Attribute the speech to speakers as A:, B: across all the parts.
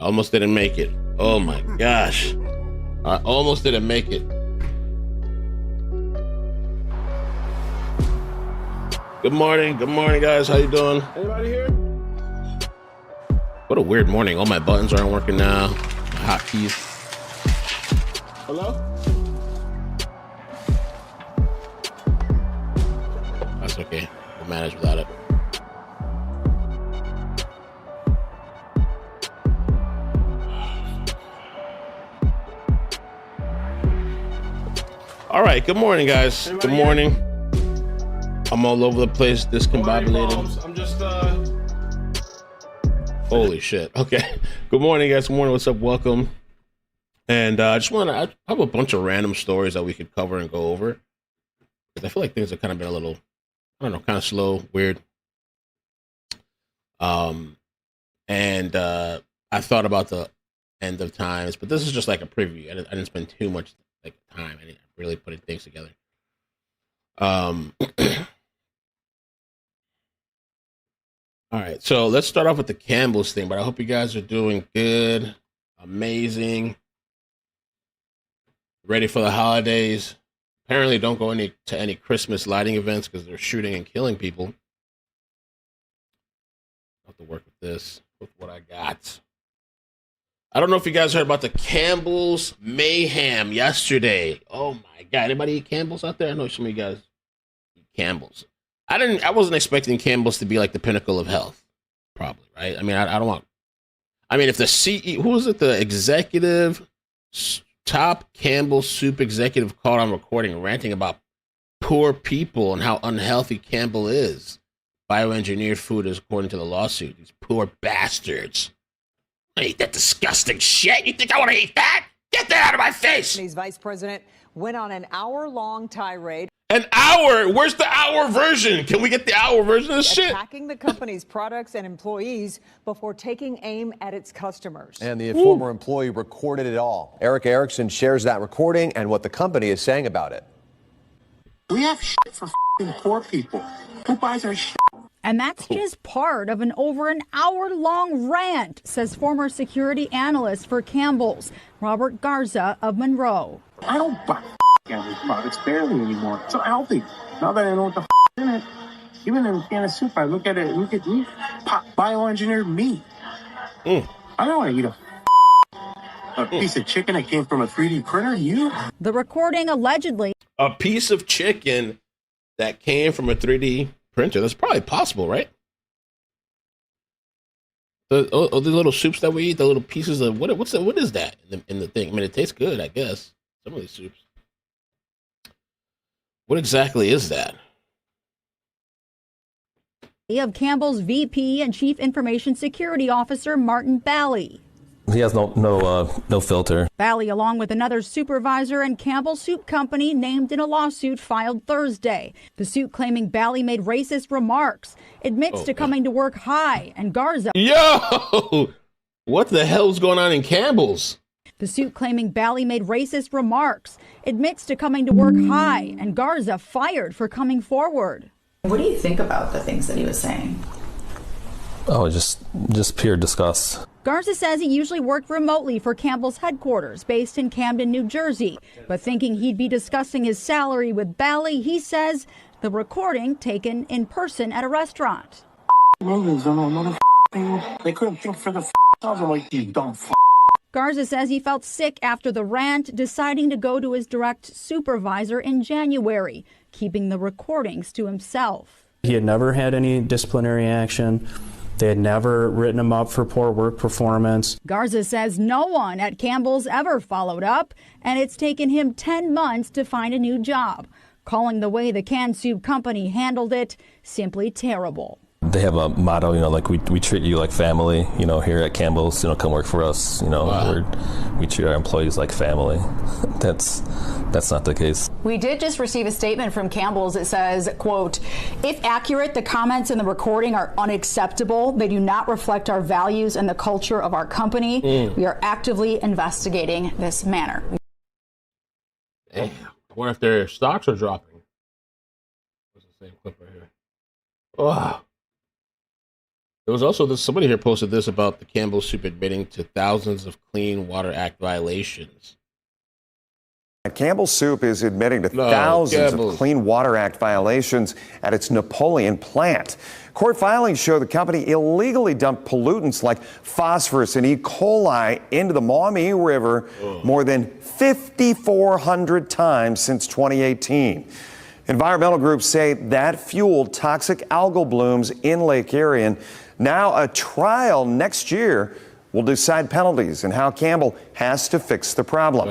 A: Almost didn't make it. Oh my gosh. I almost didn't make it. Good morning guys. How you doing? Anybody here? What a weird morning. All my buttons aren't working now. My hotkeys. Hello? That's okay. We'll manage without it. All right, good morning, guys. Anybody good morning. Here? I'm all over the place, discombobulated. I'm just, holy shit. Okay. Good morning, guys. Good morning. What's up? Welcome. And I have a bunch of random stories that we could cover and go over. Because I feel like things have kind of been a little, I don't know, kind of slow, weird. I thought about the end of times, but this is just like a preview. I didn't spend too much like time. I didn't really putting things together. All right, so let's start off with the Campbell's thing, but I hope you guys are doing good, amazing, ready for the holidays. Apparently don't go to any Christmas lighting events because they're shooting and killing people. I have to work with this, with what I got. I don't know if you guys heard about the Campbell's mayhem yesterday. Oh my God, anybody eat Campbell's out there? I know some of you guys eat Campbell's. I wasn't expecting Campbell's to be like the pinnacle of health, probably, right? I mean, I don't want, I mean, if the CEO, who was it, the executive, top Campbell Soup executive called on recording ranting about poor people and how unhealthy Campbell is. Bioengineered food is according to the lawsuit. These poor bastards. I eat that disgusting shit. You think I want to eat that? Get that out of my face.
B: His vice president went on an hour-long tirade.
A: An hour? Where's the hour version? Can we get the hour version of this shit?
B: Attacking the company's products and employees before taking aim at its customers.
C: And the former employee recorded it all. Eric Erickson shares that recording and what the company is saying about it.
D: We have shit for poor people. Who buys our shit?
E: And that's just part of an over an hour-long rant, says former security analyst for Campbell's, Robert Garza of Monroe.
D: I don't buy Campbell's products barely anymore. It's so healthy. Now that I know what the in it, even in a can of soup, I look at it, look at me, bioengineered meat. I don't want to eat a piece of chicken that came from a 3D printer. You?
E: The recording allegedly.
A: A piece of chicken that came from a 3D printer. That's probably possible, right? The little soups that we eat, the little pieces of what is that in the thing? I mean, it tastes good, I guess. Some of these soups. What exactly is that?
E: Of Campbell's VP and Chief Information Security Officer Martin Bally.
F: He has no filter.
E: Bally, along with another supervisor and Campbell Soup Company, named in a lawsuit filed Thursday. The suit claiming Bally made racist remarks, admits to coming to work high, and Garza.
A: Yo! What the hell's going on in Campbell's?
E: The suit claiming Bally made racist remarks, admits to coming to work high, and Garza fired for coming forward.
G: What do you think about the things that he was saying?
F: Oh, just pure disgust.
E: Garza says he usually worked remotely for Campbell's headquarters based in Camden, New Jersey. But thinking he'd be discussing his salary with Bally, he says the recording taken in person at a restaurant.
D: They couldn't think for the I'm like, you dumb
E: Garza says he felt sick after the rant, deciding to go to his direct supervisor in January, keeping the recordings to himself.
H: He had never had any disciplinary action. They had never written him up for poor work performance.
E: Garza says no one at Campbell's ever followed up, and it's taken him 10 months to find a new job, calling the way the canned soup company handled it simply terrible.
F: They have a motto, like we treat you like family, here at Campbell's, come work for us,
A: Wow.
F: we treat our employees like family. That's not the case.
G: We did just receive a statement from Campbell's. It says, quote, if accurate, the comments in the recording are unacceptable. They do not reflect our values and the culture of our company. We are actively investigating this matter.
A: Damn. I wonder if their stocks are dropping. What's the same clip right here? Oh. There was also this, somebody here posted this about the Campbell Soup admitting to thousands of Clean Water Act violations.
C: Campbell Soup is admitting to thousands of Clean Water Act violations at its Napoleon plant. Court filings show the company illegally dumped pollutants like phosphorus and E. coli into the Maumee River more than 5,400 times since 2018. Environmental groups say that fueled toxic algal blooms in Lake Erie. And now a trial next year will decide penalties and how Campbell has to fix the problem.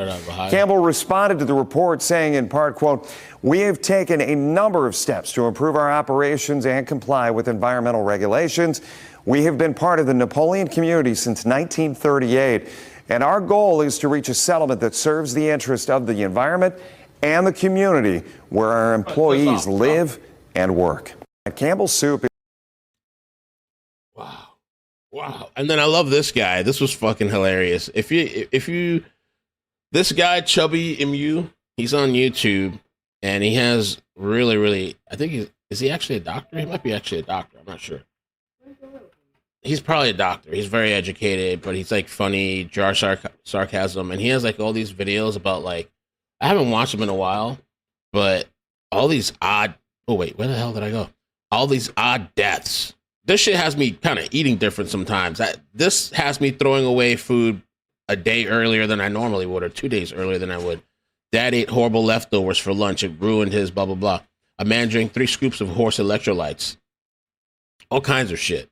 C: Campbell responded to the report saying in part, quote, "We have taken a number of steps to improve our operations and comply with environmental regulations. We have been part of the Napoleon community since 1938, and our goal is to reach a settlement that serves the interest of the environment and the community where our employees live and work." At Campbell Soup.
A: Wow. And then I love this guy. This was fucking hilarious. If you, this guy, Chubby MU, he's on YouTube and he has really, I think is he actually a doctor? He might be actually a doctor. I'm not sure. He's probably a doctor. He's very educated, but he's like funny, jar sarcasm. And he has like all these videos about like, I haven't watched him in a while, but all these odd, oh wait, where the hell did I go? All these odd deaths. This shit has me kind of eating different sometimes. This has me throwing away food a day earlier than I normally would, or 2 days earlier than I would. Dad ate horrible leftovers for lunch. It ruined his blah, blah, blah. A man drank 3 scoops of horse electrolytes. All kinds of shit.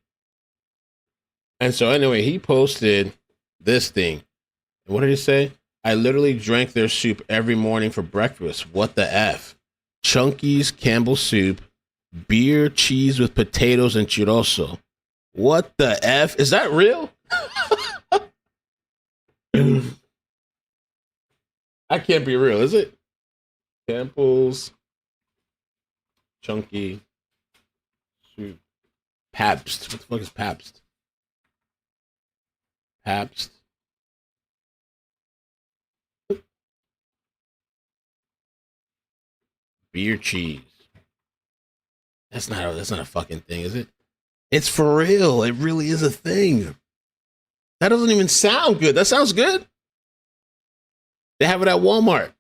A: And so anyway, he posted this thing. What did he say? I literally drank their soup every morning for breakfast. What the F? Chunky's Campbell Soup. Beer, cheese with potatoes and churroso. What the F? Is that real? That can't be real, is it? Campbell's Chunky Soup. Pabst. What the fuck is Pabst? Pabst. Beer, cheese. That's not a fucking thing, is it? It's for real. It really is a thing. That doesn't even sound good. That sounds good. They have it at Walmart.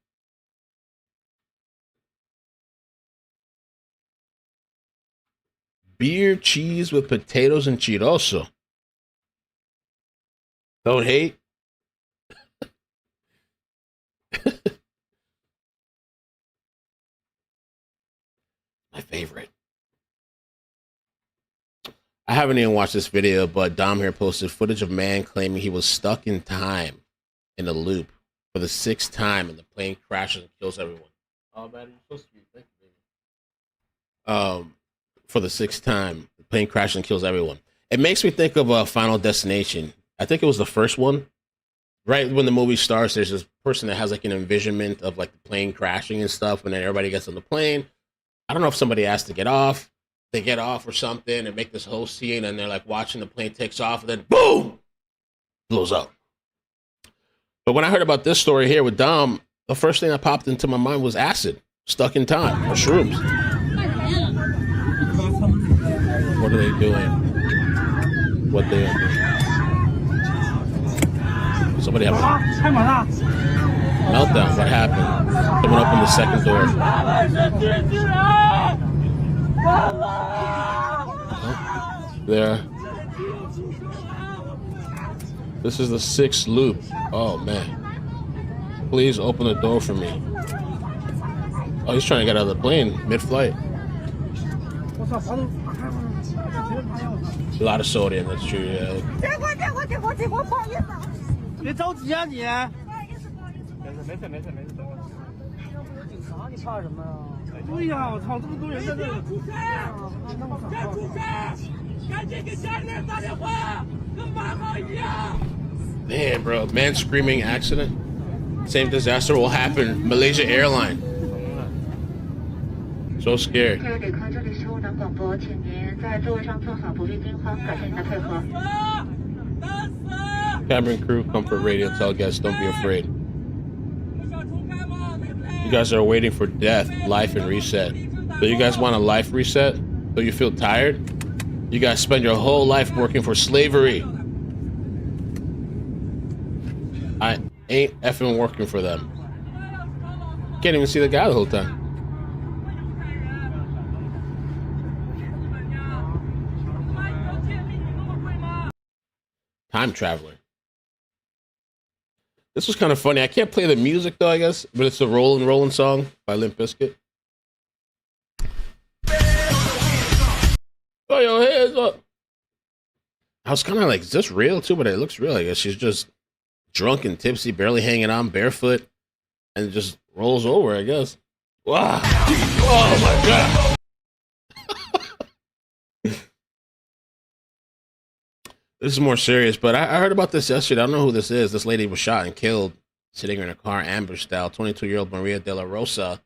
A: Beer, cheese with potatoes and churroso. Don't hate. My favorite. I haven't even watched this video, but Dom here posted footage of man claiming he was stuck in time in a loop for the 6th time and the plane crashes and kills everyone. Oh man, you're supposed to be thinking. For the 6th time, the plane crashes and kills everyone. It makes me think of Final Destination. I think it was the first one. Right when the movie starts, there's this person that has like an envisionment of like the plane crashing and stuff, and then everybody gets on the plane. I don't know if somebody has to get off. They get off or something and make this whole scene, and they're like watching the plane takes off, and then boom, blows up. But when I heard about this story here with Dom, the first thing that popped into my mind was acid, stuck in time, or shrooms. What are they doing? What they are doing? Somebody have a meltdown. What happened? Someone opened the second door. There. This is the 6th loop. Oh man. Please open the door for me. Oh, he's trying to get out of the plane mid-flight. A lot of sodium, that's true, yeah. Man, bro, man screaming accident. Same disaster will happen. Malaysia Airline. So scared. Cabin crew, comfort radio, tell guests don't be afraid. You guys are waiting for death, life, and reset. So you guys want a life reset? So you feel tired? You guys spend your whole life working for slavery. I ain't effing working for them. Can't even see the guy the whole time. Time traveler. This was kind of funny. I can't play the music though, I guess, but it's the Rollin' Rollin' song by Limp Bizkit. Oh, your head's up. I was kind of like, is this real too? But it looks real. I guess she's just drunk and tipsy, barely hanging on, barefoot, and just rolls over, I guess. Wow. Oh my God. This is more serious, but I heard about this yesterday. I don't know who this is. This lady was shot and killed sitting in a car, ambush style. 22-year-old Maria de la Rosa,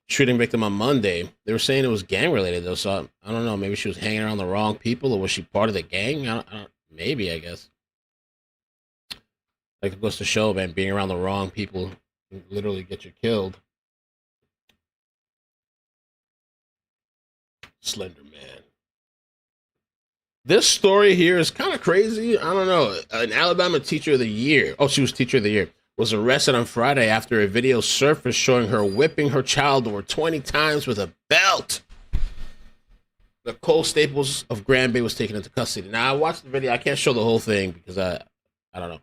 A: shooting victim on Monday. They were saying it was gang related though, so I don't know. Maybe she was hanging around the wrong people, or was she part of the gang? Maybe, I guess. Like it goes to show, man, being around the wrong people can literally get you killed. Slender Man. This story here is kind of crazy. I don't know. An Alabama teacher of the year. Oh, she was teacher of the year. Was arrested on Friday after a video surfaced showing her whipping her child over 20 times with a belt. Nicole Staples of Grand Bay was taken into custody. Now I watched the video. I can't show the whole thing because I don't know.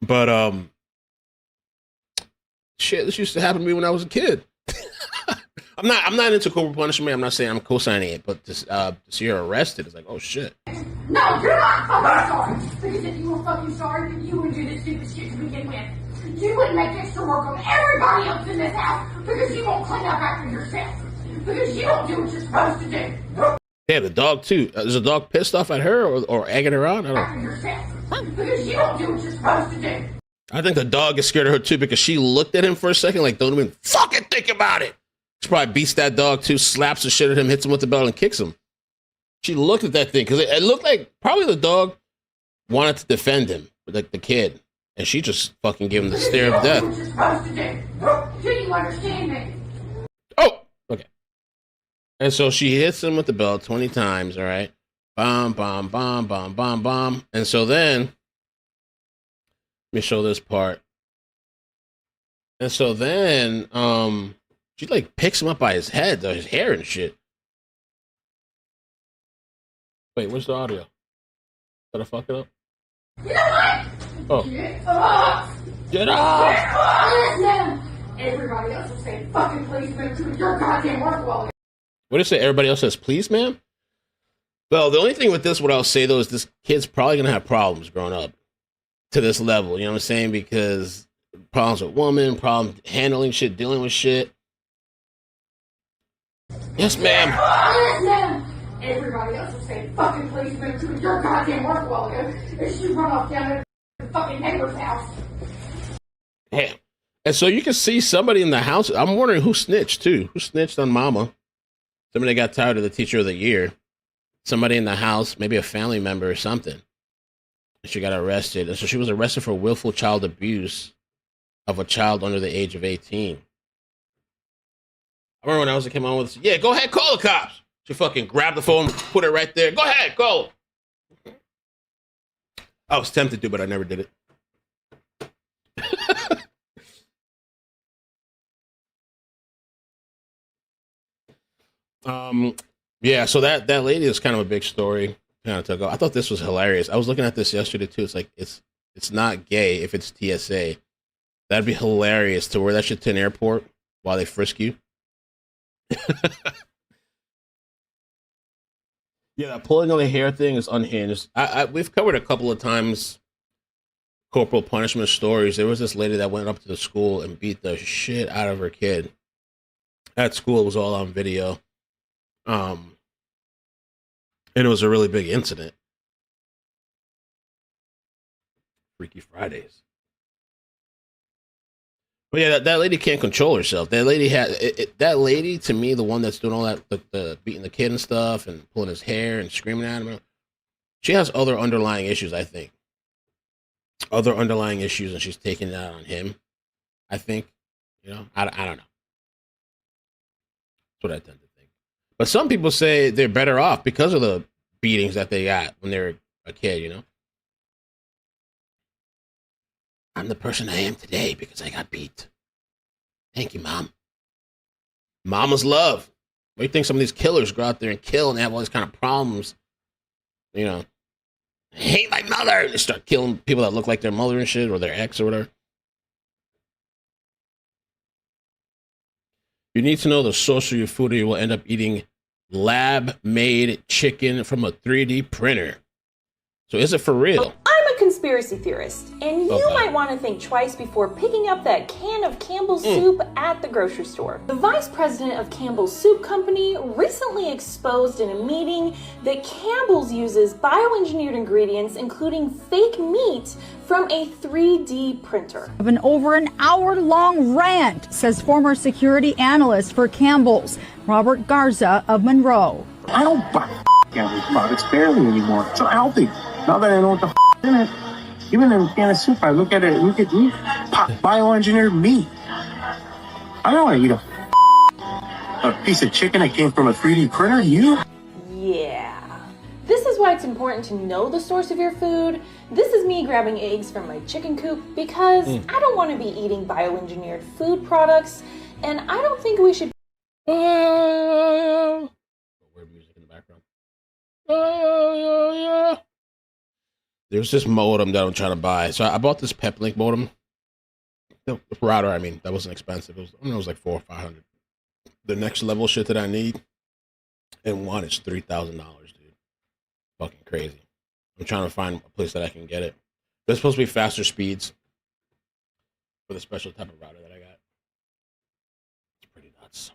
A: But shit, this used to happen to me when I was a kid. I'm not into corporal punishment. I'm not saying I'm co-signing it, but to see her arrested, it's like, oh shit.
I: No, you're not fucking sorry. Because if you were fucking sorry, then you would do this stupid shit to begin with. You wouldn't make extra work on everybody else in this house because you won't clean up after yourself. Because you don't do what you're supposed to do.
A: Yeah, the dog too. Is the dog pissed off at her or egging her on? I don't know.
I: After yourself. Because you don't do what you're supposed to do.
A: I think the dog is scared of her too because she looked at him for a second like, don't even fucking think about it. She probably beats that dog too, slaps the shit at him, hits him with the belt, and kicks him. She looked at that thing because it looked like probably the dog wanted to defend him, like the kid, and she just fucking gave him the stare of death.
I: Do you understand me?
A: Oh, okay. And so she hits him with the belt 20 times, all right? Bomb, bomb, bomb, bomb, bomb, bomb. And so then, let me show this part. And so then, she like picks him up by his head, his hair and shit. Wait, where's the audio? Did I fuck it up?
I: You know what?
A: Oh.
I: Get up!
A: Get up!
I: Get up! Now, everybody else will say, fucking please move to your goddamn work while.
A: What did it say? Everybody else says, please, ma'am? Well, the only thing with this, what I'll say though, is this kid's probably going to have problems growing up to this level. You know what I'm saying? Because problems with women, problems handling shit, dealing with shit. Yes, ma'am.
I: Now, everybody else will say, fucking please move to your goddamn work while ago. And she run off down to the fucking neighbor's house.
A: Damn. And so you can see somebody in the house. I'm wondering who snitched too. Who snitched on mama? Somebody got tired of the teacher of the year. Somebody in the house, maybe a family member or something. She got arrested. And so she was arrested for willful child abuse of a child under the age of 18. I remember when I was a kid, my mom was, yeah, go ahead, call the cops. She fucking grabbed the phone, put it right there. Go ahead, call. I was tempted to, but I never did it. Yeah, so that lady is kind of a big story. Kind of took off. I thought this was hilarious. I was looking at this yesterday too. It's like it's not gay if it's TSA. That'd be hilarious to wear that shit to an airport while they frisk you. Yeah, that pulling on the hair thing is unhinged. We've covered a couple of times corporal punishment stories. There was this lady that went up to the school and beat the shit out of her kid. At school, it was all on video. And it was a really big incident. Freaky Fridays. But yeah, that lady can't control herself. That lady that lady, to me, the one that's doing all that, the beating the kid and stuff and pulling his hair and screaming at him, she has other underlying issues, I think. Other underlying issues, and she's taking that on him, I think. You know, I don't know. That's what I tend to think. But some people say they're better off because of the beatings that they got when they were a kid, you know? I'm the person I am today because I got beat. Thank you, Mom. Mama's love. What do you think some of these killers go out there and kill and they have all these kind of problems? You know, I hate my mother. And they start killing people that look like their mother and shit or their ex or whatever. You need to know the source of your food or you will end up eating lab-made chicken from a 3D printer. So is it for real?
J: I'm a conspiracy theorist, and you might want to think twice before picking up that can of Campbell soup at the grocery store. The vice president of Campbell's Soup Company recently exposed in a meeting that Campbell's uses bioengineered ingredients, including fake meat, from a 3D printer.
E: Of an over an hour-long rant, says former security analyst for Campbell's, Robert Garza of Monroe.
D: I don't buy Campbell's products barely anymore. It's unhealthy. Now that I know what the in it, even in a can of soup, I look at it, look at meat, bioengineered meat. I don't want to eat a piece of chicken that came from a 3D printer. You?
J: Yeah. This is why it's important to know the source of your food. This is me grabbing eggs from my chicken coop because I don't want to be eating bioengineered food products, and I don't think we should.
A: Weird music in the background. There's this modem that I'm trying to buy. So I bought this Peplink modem. The router, I mean, that wasn't expensive. It was like $400 or $500. The next level shit that I need, and one is $3,000, dude. Fucking crazy. I'm trying to find a place that I can get it. There's supposed to be faster speeds for the special type of router that I got. It's pretty nuts.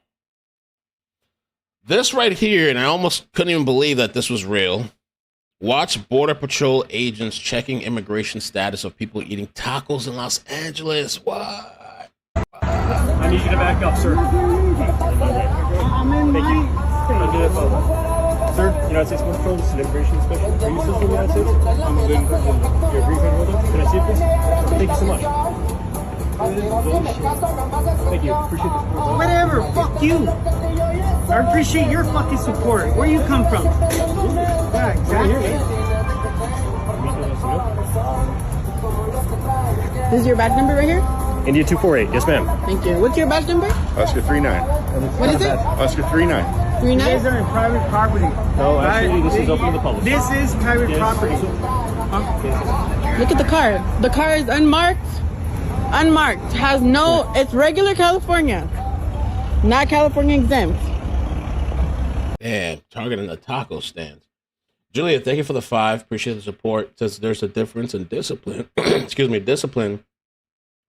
A: This right here, and I almost couldn't even believe that this was real. Watch Border Patrol agents checking immigration status of people eating tacos in Los Angeles. What?
K: I need you to back up, sir. Thank you. Sir, United States Border Patrol, this is an immigration inspection. Are you still from the United States? I'm a good your green card holder. Can I see it, please? Thank you so much. Thank you. Appreciate the support.
L: Whatever. Fuck you. I appreciate your fucking support. Where you come from? Yeah, exactly.
M: This is your badge number right here?
K: India 248. Yes, ma'am.
M: Thank you. What's your badge number?
K: Oscar 39.
M: What is it?
K: Oscar 39.
M: 39?
L: You guys are in private property.
K: No, actually, this is open to the public.
L: This is private property.
M: Look at the car. The car is unmarked. Unmarked. Has no, it's regular California. Not California exempt.
A: Damn, targeting the taco stands. Julia, thank you for the 5. Appreciate the support. It says there's a difference in discipline. Excuse me, discipline,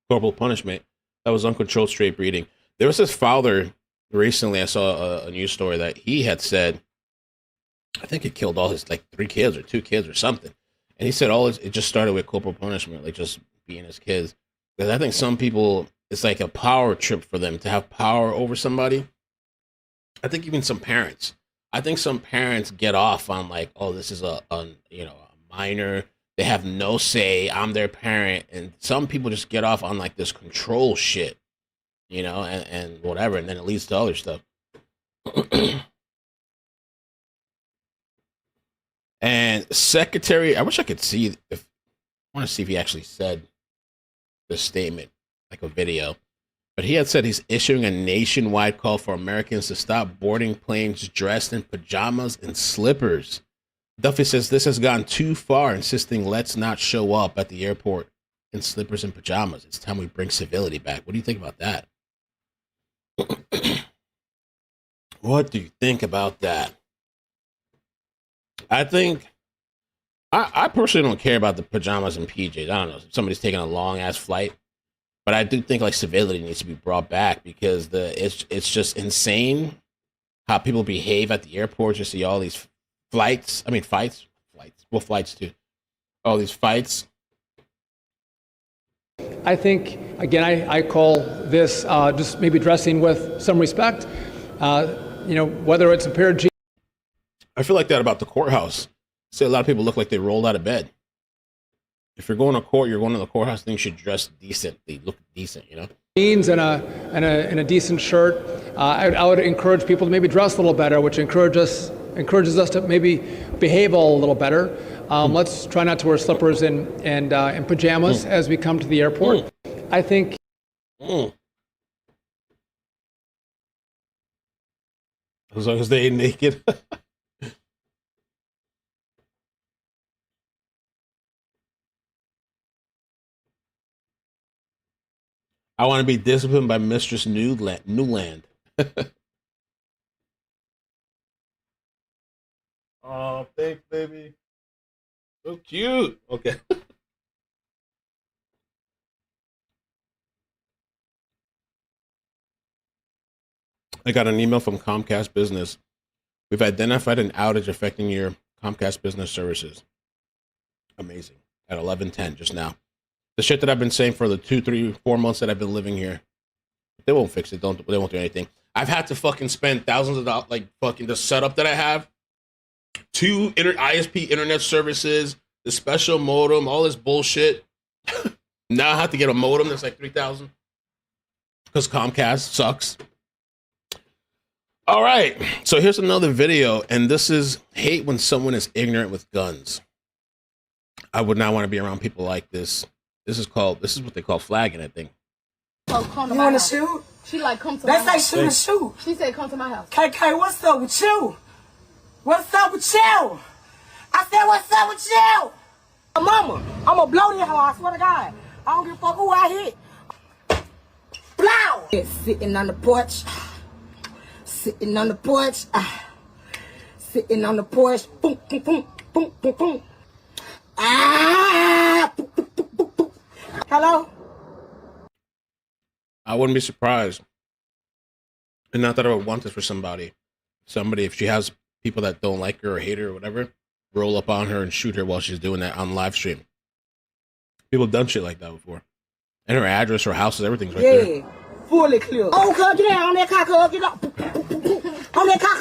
A: corporal punishment. That was uncontrolled straight breeding. There was this father recently. I saw a news story that he had said, I think he killed all his like 3 kids or 2 kids or something. And he said it just started with corporal punishment, like just being his kids. Because I think some people, it's like a power trip for them to have power over somebody. I think even some parents. I think some parents get off on like, oh, this is a minor. They have no say. I'm their parent. And some people just get off on like this control shit, and whatever. And then it leads to other stuff. And Secretary, I wish I could see I want to see if he actually said the statement, like a video. But he had said he's issuing a nationwide call for Americans to stop boarding planes dressed in pajamas and slippers. Duffy says this has gone too far, insisting let's not show up at the airport in slippers and pajamas. It's time we bring civility back. What do you think about that? What do you think about that? I think, I personally don't care about the pajamas and PJs. I don't know. If somebody's taking a long ass flight. But I do think like civility needs to be brought back because it's just insane how people behave at the airport. You see all these fights. Well, flights too. All these fights.
N: I think, again, I call this just maybe dressing with some respect. Whether it's a pair of jeans.
A: I feel like that about the courthouse. See, a lot of people look like they rolled out of bed. If you're going to court, you're going to the courthouse, then you should dress decently, look decent,
N: jeans and a decent shirt. I would encourage people to maybe dress a little better, which encourages us to maybe behave a little better. Let's try not to wear slippers and pajamas as we come to the airport. I think.
A: As long as they ain't naked. I want to be disciplined by Mistress Newland. Oh, thanks, baby. So cute. Okay. I got an email from Comcast Business. We've identified an outage affecting your Comcast Business services. Amazing. At 11:10 just now. The shit that I've been saying for the 2, 3, 4 months that I've been living here. They won't fix it. They won't do anything. I've had to fucking spend thousands of dollars, like fucking the setup that I have. 2 ISP internet services, the special modem, all this bullshit. Now I have to get a modem that's like $3,000 because Comcast sucks. All right, so here's another video, and this is hate when someone is ignorant with guns. I would not want to be around people like this. This is what they call flagging, I think.
O: You want to shoot?
P: She like, come to my house.
O: They say shoot.
P: She said, come to my house.
O: KK, what's up with you? What's up with you? I said, what's up with you? Mama, I'm going to blow this hoe, I swear to God. I don't give a fuck who I hit. Blow! Sitting on the porch. Sitting on the porch. Sitting on the porch. Boom, boom, boom, boom, boom, boom. Boom, boom, boom, boom, boom. Hello?
A: I wouldn't be surprised. And not that I would want this for somebody. If she has people that don't like her or hate her or whatever, roll up on her and shoot her while she's doing that on live stream. People have done shit like that before. And her address, her house, everything's right there.
O: Yeah, fully clear. Oh, God, get down on that cock, get up. On that cock,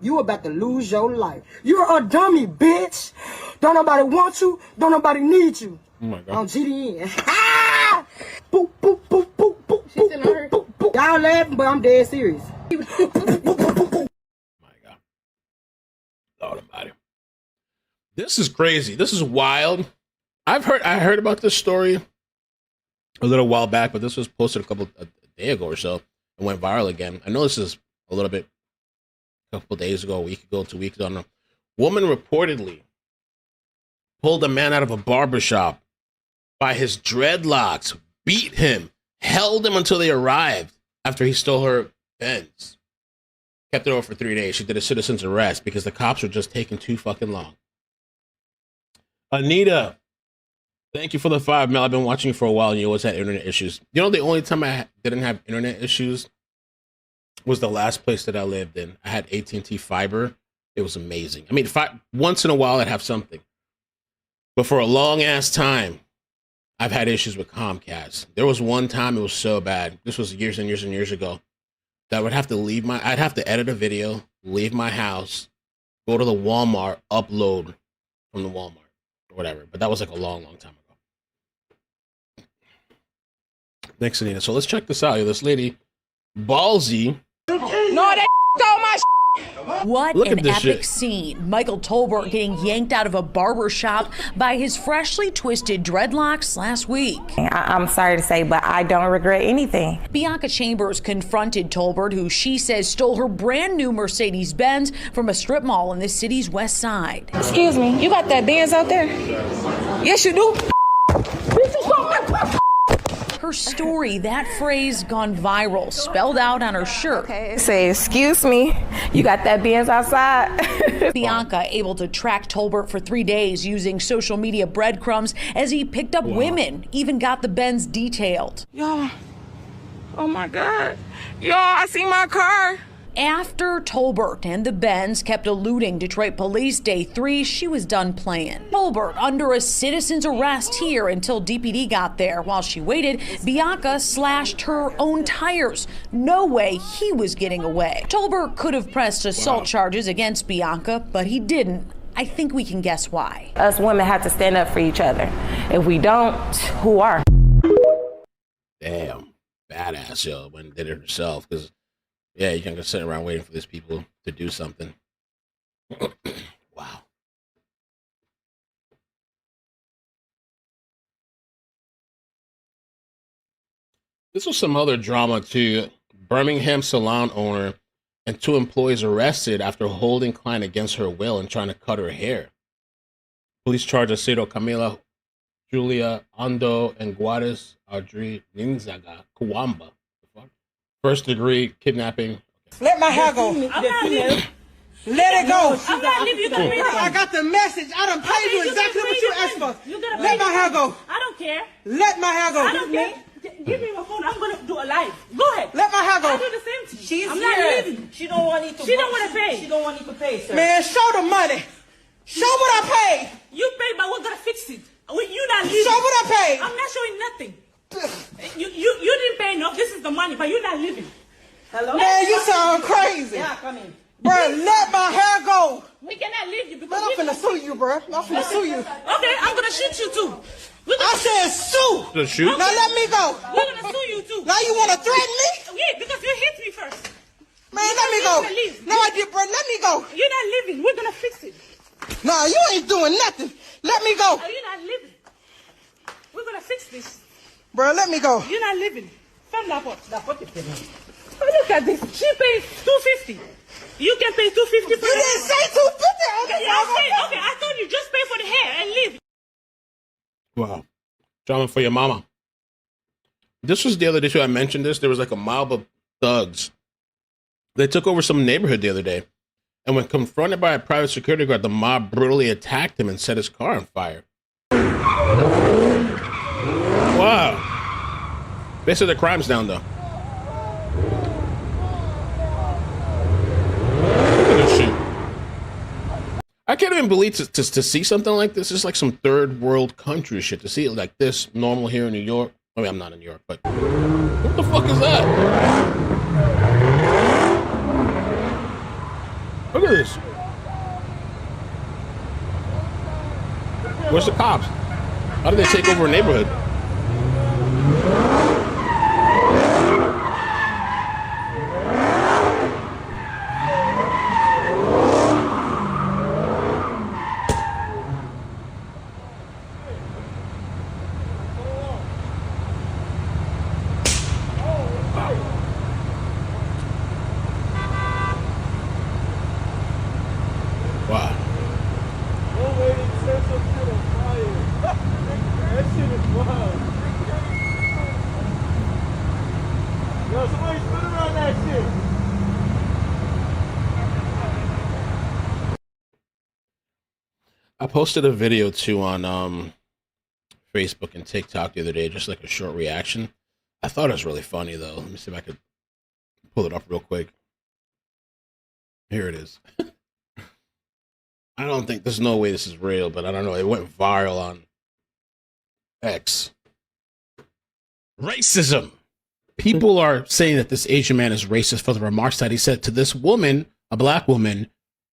O: you about to lose your life. You're a dummy, bitch. Don't nobody want you. Don't nobody need you.
A: Oh, my God.
O: On GDN. Boop, boop, boop, boop, boop, boop, boop, boop, boop. Y'all laughing, but I'm dead serious.
A: My God. Thought about it. This is crazy. This is wild. I heard about this story a little while back, but this was posted a day ago or so and went viral again. I know this is a little bit a couple days ago, a week ago, 2 weeks ago. I don't know. Woman reportedly pulled a man out of a barbershop by his dreadlocks, beat him, held him until they arrived after he stole her Benz. Kept it over for 3 days. She did a citizen's arrest because the cops were just taking too fucking long. Anita, thank you for the 5, Mel. I've been watching you for a while and you always had internet issues. You know, the only time I didn't have internet issues was the last place that I lived in. I had AT&T fiber. It was amazing. I mean, once in a while I'd have something. But for a long ass time, I've had issues with Comcast. There was one time it was so bad. This was years and years and years ago. That I would have to I'd have to edit a video, leave my house, go to the Walmart, upload from the Walmart or whatever. But that was like a long, long time ago. Thanks, Anita. So let's check this out. This lady, Ballsy.
P: No, they stole my
E: What
A: Look at
E: an
A: this
E: epic
A: shit.
E: scene. Michael Tolbert getting yanked out of a barber shop by his freshly twisted dreadlocks last week.
Q: I'm sorry to say, but I don't regret anything.
E: Bianca Chambers confronted Tolbert, who she says stole her brand new Mercedes-Benz from a strip mall in the city's west side.
Q: Excuse me, you got that Benz out there? Yes, you do.
E: Her story, that phrase gone viral, spelled out on her shirt.
Q: Say, excuse me, you got that Benz outside?
E: Bianca able to track Tolbert for 3 days using social media breadcrumbs as he picked up women, even got the Benz detailed.
Q: Y'all, oh my God. Y'all, I see my car.
E: After Tolbert and the Benz kept eluding Detroit police day 3, she was done playing. Tolbert under a citizen's arrest here until DPD got there. While she waited, Bianca slashed her own tires. No way he was getting away. Tolbert could have pressed assault charges against Bianca, but he didn't. I think we can guess why.
Q: Us women have to stand up for each other. If we don't, who are?
A: Damn. badass, yo, when did it herself. Because, yeah, you can't just sit around waiting for these people to do something. Wow. This was some other drama too. Birmingham salon owner and 2 employees arrested after holding client against her will and trying to cut her hair. Police charge Acedo Camila, Julia Ando, and Guares Audrey Ninzaga Kuwamba. First degree kidnapping.
O: Let my hair go.
P: I'm not leaving.
O: Let it go.
P: I'm not leaving. You got me.
O: I got the message. I done paid you exactly what you asked for. Let my hair go.
P: I don't care.
O: Let my hair go.
P: I don't care. Give me my phone. I'm gonna do a live. Go ahead.
O: Let my hair go.
P: I do the same thing.
O: She's
P: I'm
O: here.
P: not leaving.
O: She don't want you to.
P: She don't want to pay.
O: She don't want you to pay, sir. Man, show the money. Show what I paid.
P: You paid, but we're gonna fix it. You not leaving.
O: Show what I paid.
P: I'm not showing nothing. You didn't pay enough. This is the money, but you're not leaving.
O: Hello. Man, you sound crazy.
P: Yeah, come in.
O: Bro, let my hair go.
P: We cannot leave you because
O: I'm finna sue you, bro. I'm finna sue you.
P: Okay, I'm gonna shoot you too.
O: I said sue.
A: The shoot?
O: Now let me go.
P: We're gonna sue you too.
O: Now you wanna threaten me?
P: Yeah, because you hit me first.
O: Man, let me go. No, I did, bro. Let me go.
P: You're not leaving. We're gonna fix it.
O: Nah, you ain't doing nothing. Let me go.
P: You're not leaving. We're gonna fix this.
O: Bro, let me go.
P: You're not leaving. From that pot. Oh, look at this. She paid $250. You can pay $250 for
O: You didn't say $250.
P: Okay, I thought you just pay for the hair and leave.
A: Wow. Drama for your mama. This was the other day too. I mentioned this. There was like a mob of thugs. They took over some neighborhood the other day. And when confronted by a private security guard, the mob brutally attacked him and set his car on fire. Wow. They said the crime's down though. Look at this shit. I can't even believe to see something like this. It's like some third world country shit. To see it like this normal here in New York. I mean, I'm not in New York, but what the fuck is that? Look at this. Where's the cops? How did they take over a neighborhood? I posted a video too on Facebook and TikTok the other day, just like a short reaction. I thought it was really funny though. Let me see if I could pull it up real quick. Here it is. I don't think there's no way this is real, but I don't know. It went viral on X. Racism. People are saying that this Asian man is racist for the remarks that he said to this woman, a black woman,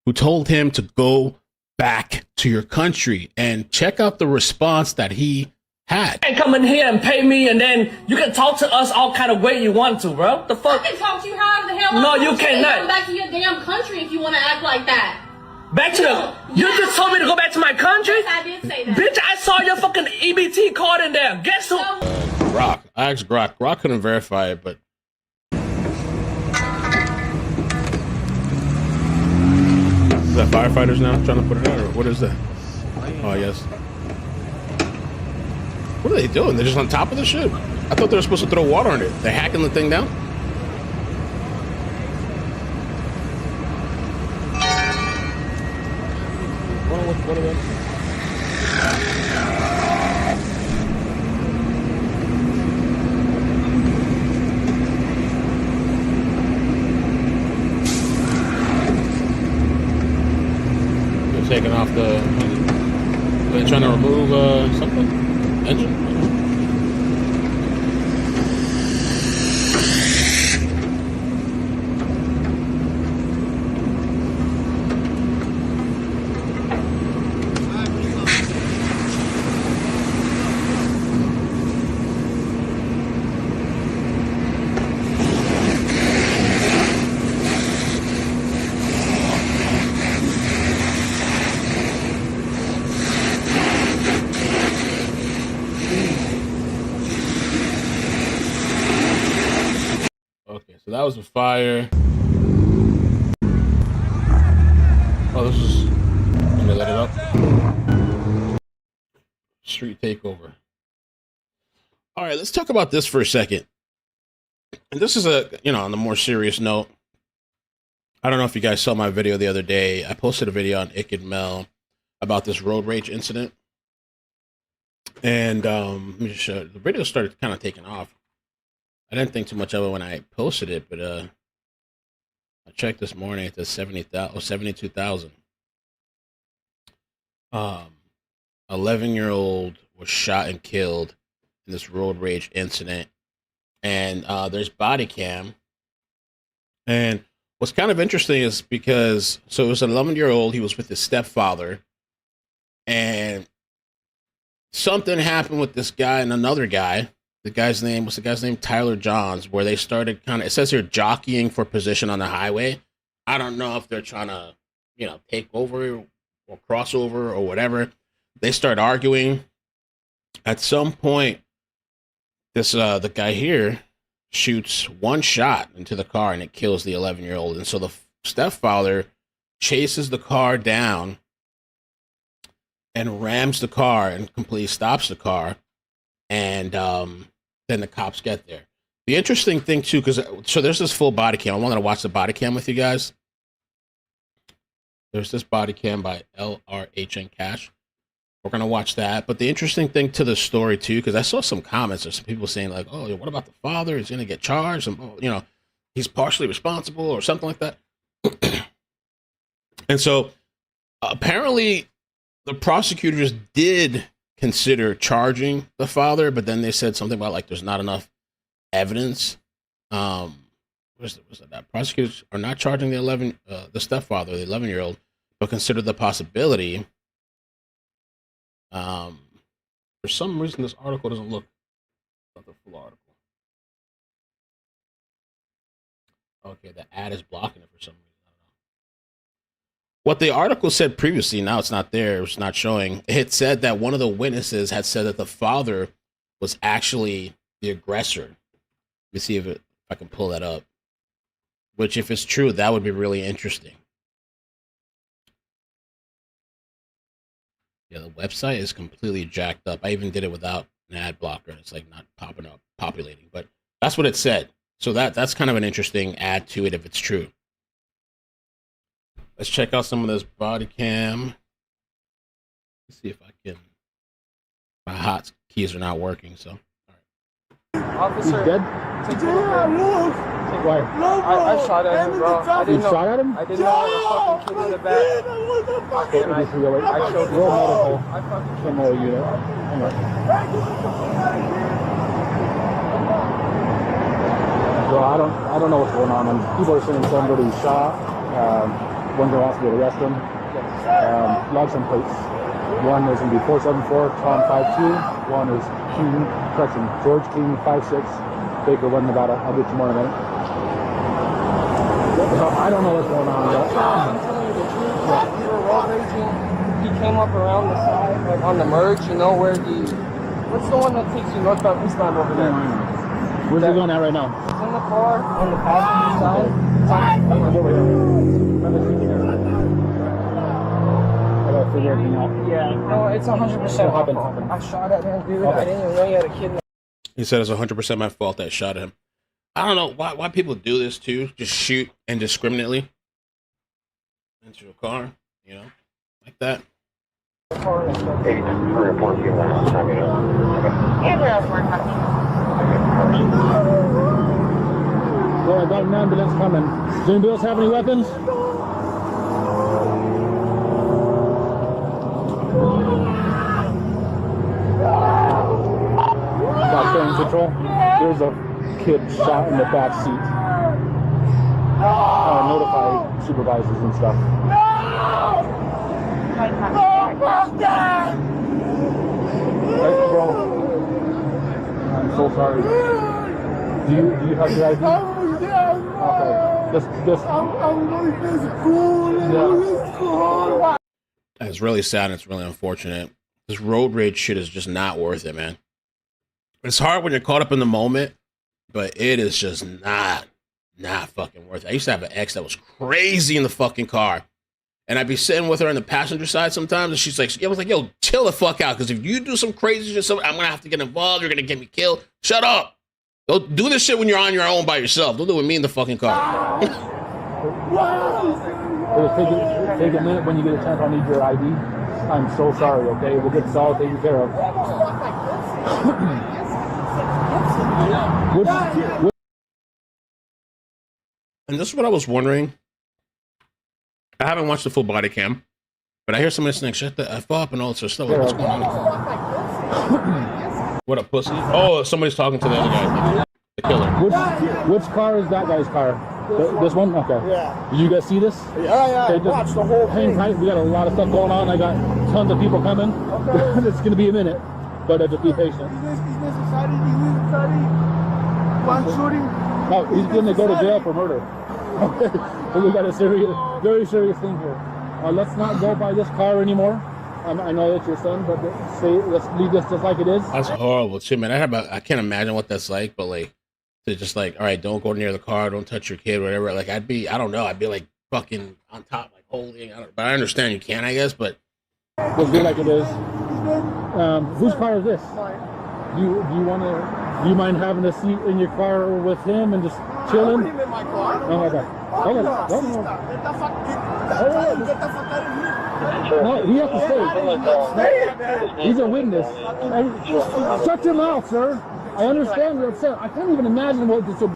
A: who told him to go back to your country. And check out the response that he had.
R: You can come in here and pay me, and then you can talk to us all kind of way you want to, bro. The fuck?
I: I can talk to you however the hell I
R: No,
I: want
R: you
I: to.
R: cannot.
I: Come back to your damn country if you want to act like that.
R: Back to the... You just told me to go back to my country?
I: Yes, I did say that.
R: Bitch, I saw your fucking EBT card in there. Guess who?
A: Grok. I asked Grok. Grok couldn't verify it, but... Is that firefighters now trying to put it out, or what is that? Oh, yes. What are they doing? They're just on top of the shit? I thought they were supposed to throw water on it. They're hacking the thing down? What are they? Taking off the... Are they trying to remove something? Engine? So that was a fire. Oh, this is... Let me let it up. Street takeover. All right, let's talk about this for a second. And this is on a more serious note. I don't know if you guys saw my video the other day. I posted a video on iCkEdMeL about this road rage incident. And let me just show you. The video started kind of taking off. I didn't think too much of it when I posted it, but I checked this morning. It says 72,000. 11-year-old was shot and killed in this road rage incident. And there's body cam. And what's kind of interesting is because, so it was an 11-year-old, he was with his stepfather, and something happened with this guy and another guy. What's the guy's name? Tyler Johns, where they started it says here jockeying for position on the highway. I don't know if they're trying to, take over or cross over or whatever. They start arguing. At some point, the guy here shoots one shot into the car and it kills the 11-year-old. And so the stepfather chases the car down and rams the car and completely stops the car. And then the cops get there. The interesting thing too, so there's this full body cam. I wanted to watch the body cam with you guys. There's this body cam by LRHN Cash. We're going to watch that. But the interesting thing to the story too, because I saw some comments of some people saying like, oh, what about the father? He's going to get charged. And, he's partially responsible or something like that. And so apparently the prosecutors did consider charging the father, but then they said something about like there's not enough evidence. That prosecutors are not charging the stepfather, the 11-year-old, but consider the possibility. For some reason, this article doesn't look like the full article. Okay, the ad is blocking it for some reason. I don't know. What the article said previously, now it's not there, it's not showing. It said that one of the witnesses had said that the father was actually the aggressor. Let me see if I can pull that up. Which, if it's true, that would be really interesting. Yeah, the website is completely jacked up. I even did it without an ad blocker. It's like not popping up, populating. But that's what it said. So that's kind of an interesting add to it if it's true. Let's check out some of this body cam. Let's see if I can. My hotkeys are not working, so. All right.
S: Officer.
K: He's dead? Why?
S: I shot at him, bro. I didn't know.
K: Shot at him?
S: I didn't know I was fucking kid in the back. And I showed him. I fucking
K: Campbell unit. Hang on. So I don't know what's going on. And people are saying somebody shot. One girl asked me to arrest him. Log some plates. One is going to be 474 Tom 52. One is George King 56. Baker, one Nevada. I'll get you more in a minute. So I don't know what's going on.
S: I'm telling you the truth. We were road raging. He came up around the side, like on the merge, where what's the one that takes you northbound, eastbound over there?
K: Where's he going at right now?
S: It's in the car on the passenger side. It's over here.
K: I gotta figure everything out.
S: Yeah, no, it's 100% happened. I shot at him, dude. Okay. I didn't even know he had a kid.
A: He said it's 100% my fault that I shot at him. I don't know why people do this too. Just shoot indiscriminately into a car, like that.
K: Well, I got an ambulance coming. Does anybody else have any weapons? Back there in control. There's a kid shot in the back seat. Notify supervisors and stuff. Hey, bro. I'm so sorry. Do you have your ID? Okay. Just. Yeah.
A: It's really sad and it's really unfortunate. This road rage shit is just not worth it, man. It's hard when you're caught up in the moment, but it is just not not fucking worth it. I used to have an ex that was crazy in the fucking car. And I'd be sitting with her on the passenger side sometimes, and she's like, I was like, yo, chill the fuck out, because if you do some crazy shit, I'm gonna have to get involved. You're gonna get me killed. Shut up. Don't do this shit when you're on your own by yourself. Don't do it with me in the fucking car.
K: Take a minute when you get a chance. I need your ID. I'm so sorry. Okay, we'll get this all taken care of.
A: And this is what I was wondering. I haven't watched the full body cam, but I hear somebody saying, shut the F up and all this stuff. What's going on? What a pussy. Oh, somebody's talking to the other guy. The killer.
K: Which car is that guy's car? This one? Okay. Yeah. Did you guys see this?
S: Yeah.
K: Okay,
S: Watch the whole thing.
K: Hang tight. We got a lot of stuff going on. I got tons of people coming. Okay. It's going to be a minute, but just be patient.
S: Is necessary? One shooting?
K: No, he's going to go to jail for murder. Okay. We got a very serious thing here. Let's not go by this car anymore. I know that's your son, but let's leave this just like it is.
A: That's horrible shit, man. I can't imagine what that's like, but like, to just like, all right, don't go near the car, don't touch your kid, whatever. Like, I don't know, I'd be like fucking on top, like holding. But I understand you can, I guess, but
K: let's do like it is. Whose car is this? Do you mind having a seat in your car with him and just chilling?
S: I put him in my car.
K: Oh, okay.
S: Get the fuck out of here.
K: No, he has to stay. He's a witness. Shut your mouth, sir. I understand you're upset. I can't even imagine what this will.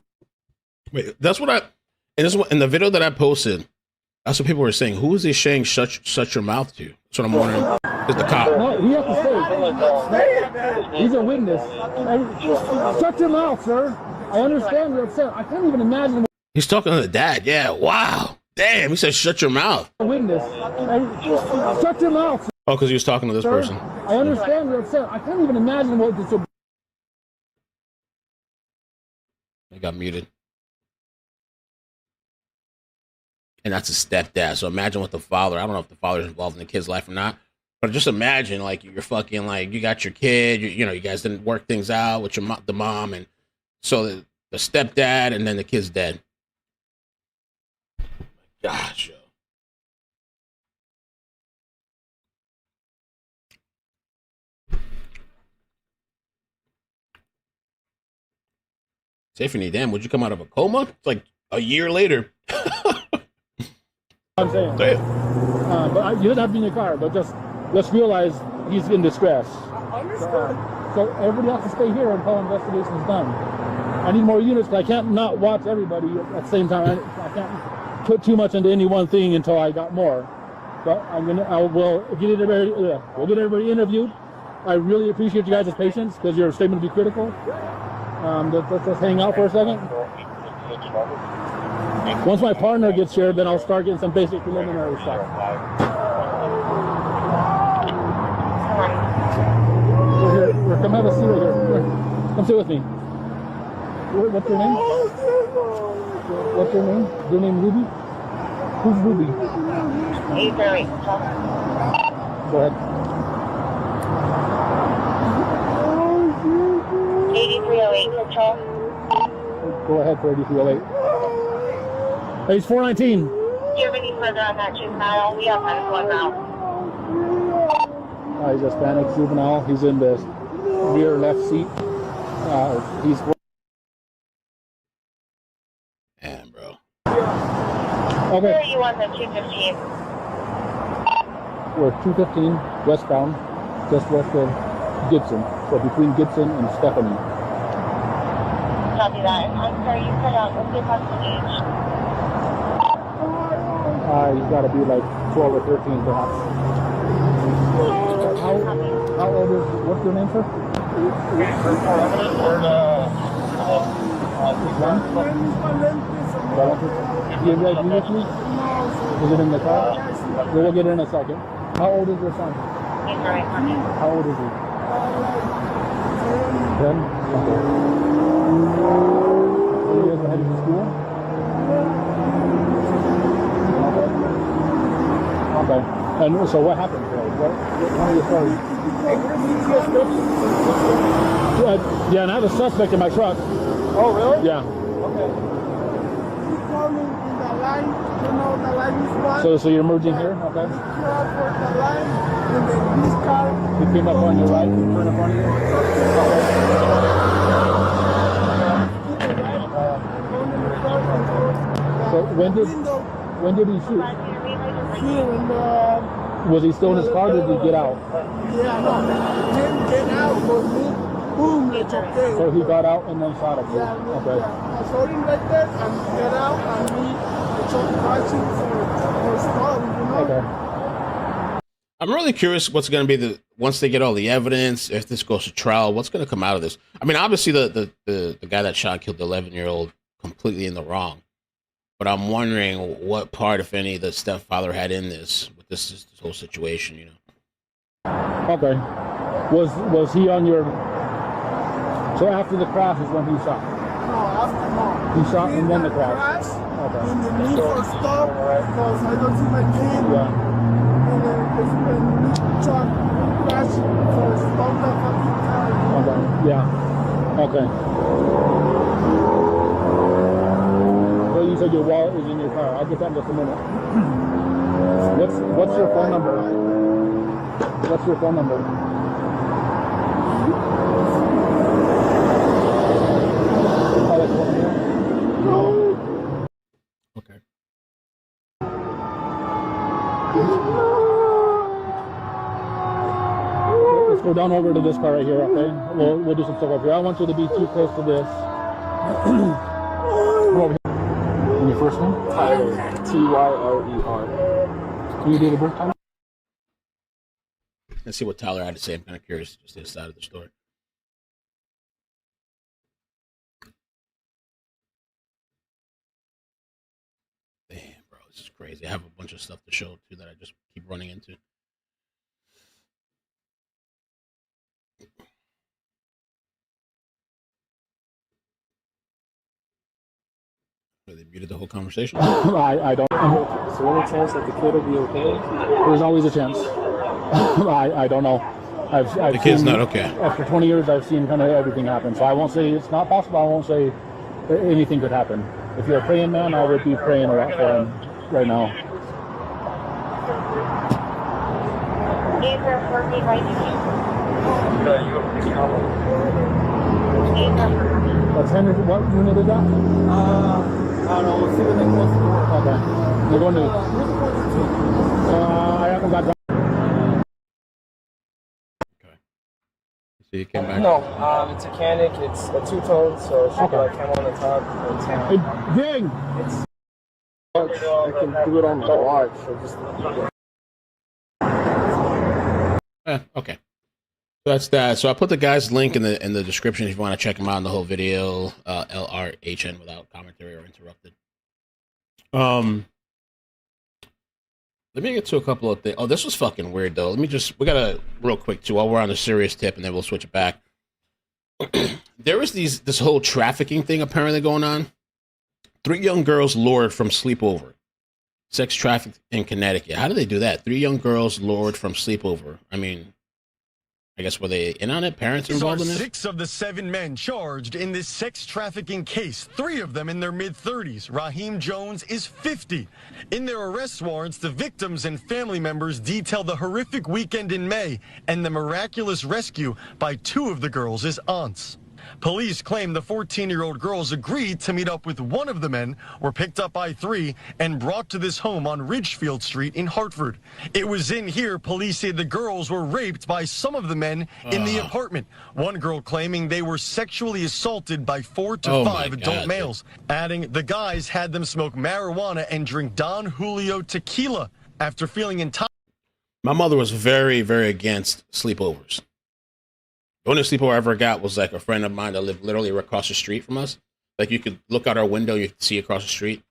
A: Wait, that's what in the video that I posted, that's what people were saying. Who is he saying shut your mouth to? That's what I'm wondering. Is the cop?
K: No, he has to stay. He's a witness. Shut your mouth, sir. I understand you're upset. I can't even imagine.
A: He's talking to the dad. Yeah, wow. Damn, he said shut your mouth.
K: Witness. Shut your mouth.
A: Oh, because he was talking to this person.
K: I understand you're upset. I can't even imagine what this will.
A: He got muted. And that's a stepdad. So imagine what the father, I don't know if the father's involved in the kid's life or not, but just imagine like you're fucking like, you got your kid, you guys didn't work things out with the mom, and so the stepdad, and then the kid's dead. Gosh, yo. Tiffany, damn, would you come out of a coma? It's like a year later.
K: I'm saying. But you didn't have to be in your car, but just let's realize he's in distress. So everybody has to stay here until investigation is done. I need more units, but I can't not watch everybody at the same time. I can't put too much into any one thing until I got more. But we'll get everybody interviewed. I really appreciate you guys' patience because your statement will be critical. Let's just hang out for a second. Once my partner gets here, then I'll start getting some basic preliminary stuff. Come have a seat right here. Come sit with me. What's your name? What's your name? Your name Ruby? Who's Ruby?
T: 808.
K: Go ahead.
T: 8308, control.
K: Go ahead for 8308. Page 419.
T: Do you have any further on that juvenile? We have medical en route.
K: He's a Hispanic juvenile. He's in the rear left seat. He's.
A: Damn, bro.
K: Okay.
T: Where are you on the 215?
K: We're 215 westbound, just west of Gibson. So between Gibson and Stephanie.
T: Copy that. I'm sorry, you cut out. What's the approximate age?
K: He's got to be like 12 or 13 perhaps. How old is, what's your name, sir? Do you have your ID with you? Is it in the car? We'll get it in a second. How old is your son? How old is he? 10? Okay. You guys are headed to school? Okay. And so what happened today? What are your stories? Yeah, and I have a suspect in my truck.
S: Oh, really?
K: Yeah.
S: Okay.
K: coming in the line, the line is one.
N: So you're merging here, okay?
K: For the line, and then this car.
N: He came up on your right, in front of you. So when did he shoot?
K: Here in the.
N: Was he still in his car or did he get out?
K: Yeah, no. Didn't get out, but boom, it's okay.
N: So he got out and then shot him?
K: Yeah,
N: okay.
K: I saw him like that and get out and we started watching for stop,
N: Okay.
A: I'm really curious what's going to be once they get all the evidence, if this goes to trial, what's going to come out of this? I mean, obviously the guy that shot and killed the 11-year-old completely in the wrong. But I'm wondering what part, if any, the stepfather had in this with this whole situation, you know.
N: Okay. Was he on your? So after the crash is when he shot.
K: No, after no.
N: He shot and then the crash.
K: Okay. And the need for stop because I don't see my kid.
N: Yeah.
K: And then it's when we truck crash for stop the fucking car.
N: Okay. Yeah. Okay. Well, you said your wallet was in your car. I'll get that in just a minute. What's your phone number? What's your phone number?
A: Okay.
N: Let's go down over to this car right here, okay? We'll do some stuff over here. I don't want you to be too close to this. Come over here. And your first name?
S: Tyler. Tyler.
N: Can you do the birth time?
A: Let's see what Tyler had to say. I'm kind of curious, just his side of the story. Damn, bro, this is crazy. I have a bunch of stuff to show too that I just keep running into. They muted the whole conversation.
N: I don't.
S: Is there any chance that the kid will be okay?
N: There's always a chance. I don't know. I've
A: the kid's
N: seen,
A: not okay.
N: After 20 years, I've seen kind of everything happen. So I won't say it's not possible. I won't say anything could happen. If you're a praying man, I would be praying a lot for him right now. That's Henry. What unit is that?
S: I don't know. We'll see when they close the door.
N: Okay. We're going to. I haven't got.
A: So you came back?
S: No, it's a Canic. It's a two-tone, so it should be like Campbell on the top.
N: Hey, dang!
S: I can do it on the watch. So just.
A: Okay. So that's that. So I put the guy's link in the description if you want to check him out in the whole video. LRHN without commentary or interrupted. Let me get to a couple of things. Oh, this was fucking weird though. We gotta real quick too while we're on a serious tip, and then we'll switch it back. There was this whole trafficking thing apparently going on. 3 young girls lured from sleepover. Sex trafficked in Connecticut. How do they do that? 3 young girls lured from sleepover. I mean, I guess were they in on it? Parents involved in it?
U: 6 of the 7 men charged in this sex trafficking case, 3 of them in their mid-30s. Raheem Jones is 50. In their arrest warrants, the victims and family members detail the horrific weekend in May and the miraculous rescue by 2 of the girls' aunts. Police claim the 14-year-old girls agreed to meet up with one of the men, were picked up by 3, and brought to this home on Ridgefield Street in Hartford. It was in here police say the girls were raped by some of the men in the apartment. One girl claiming they were sexually assaulted by 4 to 5 adult males, adding the guys had them smoke marijuana and drink Don Julio tequila. After feeling intoxicated.
A: My mother was very, very against sleepovers. The only sleepover I ever got was like a friend of mine that lived literally across the street from us. Like you could look out our window, you could see across the street.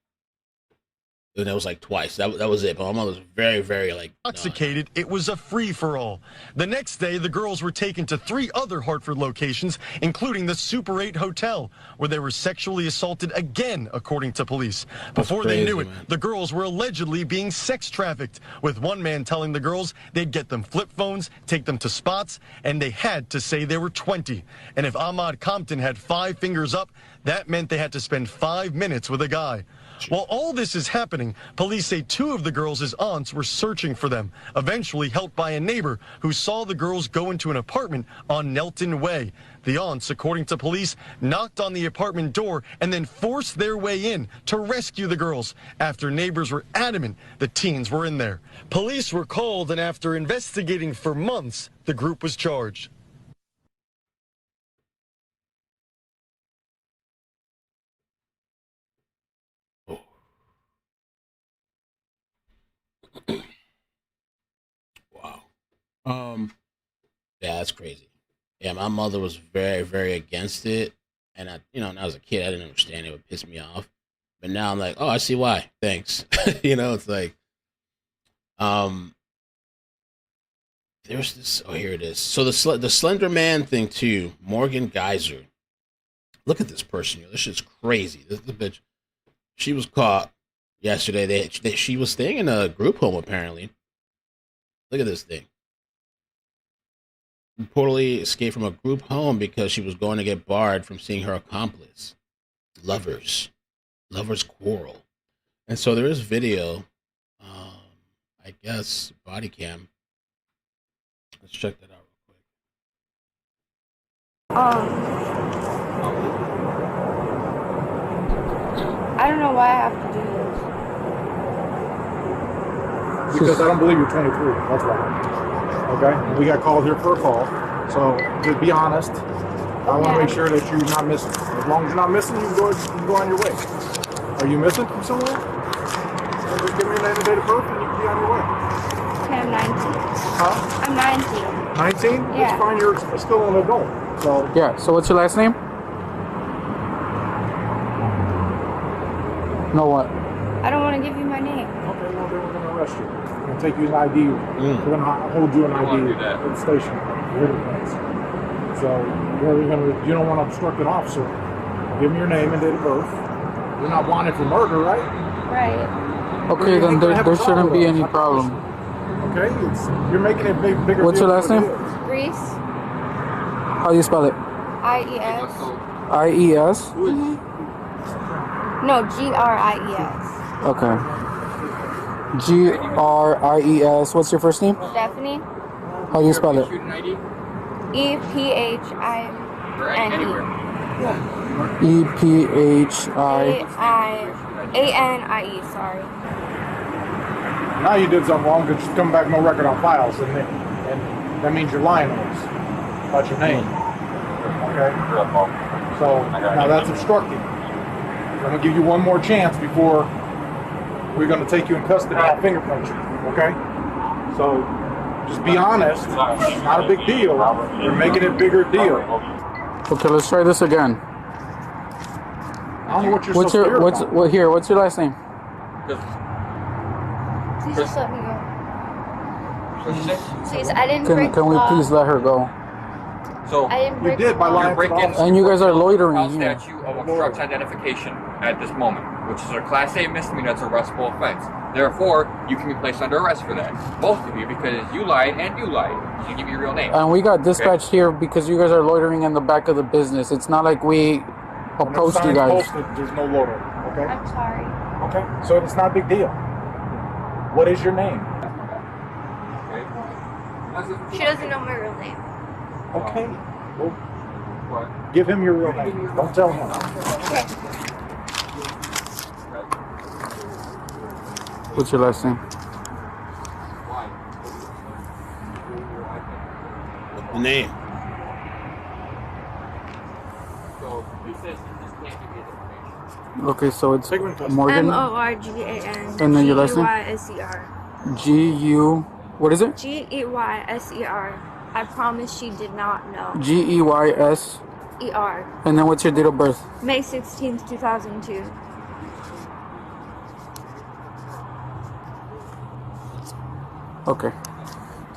A: And that was like twice. That was it. But my mother was very, very like
U: intoxicated. It was a free-for-all. The next day, the girls were taken to 3 other Hartford locations, including the Super 8 Hotel, where they were sexually assaulted again, according to police. Before they knew it, the girls were allegedly being sex trafficked, with one man telling the girls they'd get them flip phones, take them to spots, and they had to say they were 20. And if Ahmad Compton had 5 fingers up, that meant they had to spend 5 minutes with a guy. While all this is happening, police say 2 of the girls' aunts were searching for them, eventually helped by a neighbor who saw the girls go into an apartment on Nelton Way. The aunts, according to police, knocked on the apartment door and then forced their way in to rescue the girls after neighbors were adamant the teens were in there. Police were called, and after investigating for months, the group was charged.
A: Wow. Yeah, that's crazy. Yeah, my mother was very, very against it, and when I was a kid, I didn't understand it. It would piss me off. But now I'm like, oh, I see why. Thanks. It's like, there's this. Oh, here it is. So the Slender Man thing too. Morgan Geyser. Look at this person here. This shit's crazy. This bitch. She was caught yesterday. She was staying in a group home apparently. Look at this thing. Reportedly escaped from a group home because she was going to get barred from seeing her accomplice. Lovers quarrel. And so there is video, I guess, body cam. Let's check that out real quick.
B: I don't know why I have to do this.
K: Because I don't believe you're 23. That's why. Okay? We got called here for a call. So, to be honest, I want to make sure that you're not missing. As long as you're not missing, you can go on your way. Are you missing from somewhere? Just give me your name and date of birth and you can be on your way.
B: Okay, I'm 19.
K: Huh?
B: I'm 19.
K: 19?
B: Yeah.
K: It's fine, you're still an adult. So
H: Yeah, so what's your last name? No what?
B: I don't want to give you my name.
K: Okay, well then we're going to arrest you. We're going to take you an ID. We're going to hold you an ID at the station. So you don't want to obstruct an officer. Give me your name and date of birth. You're not wanted for murder, right?
B: Right.
H: Okay, then there shouldn't be any problem.
K: Okay, you're making it bigger.
H: What's your last name?
B: Greece.
H: How do you spell it?
B: I-E-S.
H: I-E-S?
B: No, G-R-I-E-S.
H: Okay. G-R-I-E-S. What's your first name?
B: Stephanie.
H: How do you spell it?
B: E-P-H-I-N-E. A-N-I-E, sorry.
K: Now you did something wrong because you come back no record on files, and that means you're lying to us about your name. Okay? So now that's obstructing. I'm going to give you one more chance before we're going to take you in custody and fingerprint you. Okay? So just be honest. It's not a big deal. You're making it a bigger deal.
H: Okay, let's try this again.
K: I don't know what you're so
H: what's your last name?
B: Please just let me go. Please, I didn't break the
H: Can we
B: law.
H: please let her go?
V: So
B: I didn't break the law.
V: you're breaking
H: And you guys are loitering here.
V: statute of obstruct identification at this moment, which is a Class A misdemeanor. That's a arrestable offense. Therefore, you can be placed under arrest for that. Both of you, because you lied and you lied. You didn't give me your real name.
H: And we got dispatched here because you guys are loitering in the back of the business. It's not like we approached you guys.
K: There's no loitering. Okay?
B: I'm sorry.
K: Okay? So it's not a big deal. What is your name?
B: She doesn't know my real name.
K: Okay. Well, give him your real name. Don't tell him.
B: Okay.
H: What's your last name?
A: What's the name?
H: Okay, so it's Morgan.
B: M-O-R-G-A-N.
H: And then your last name?
B: G-E-Y-S-E-R.
H: G-U... What is it?
B: G-E-Y-S-E-R. I promise she did not know.
H: G-E-Y-S...
B: E-R.
H: And then what's your date of birth?
B: May 16th, 2002.
H: Okay.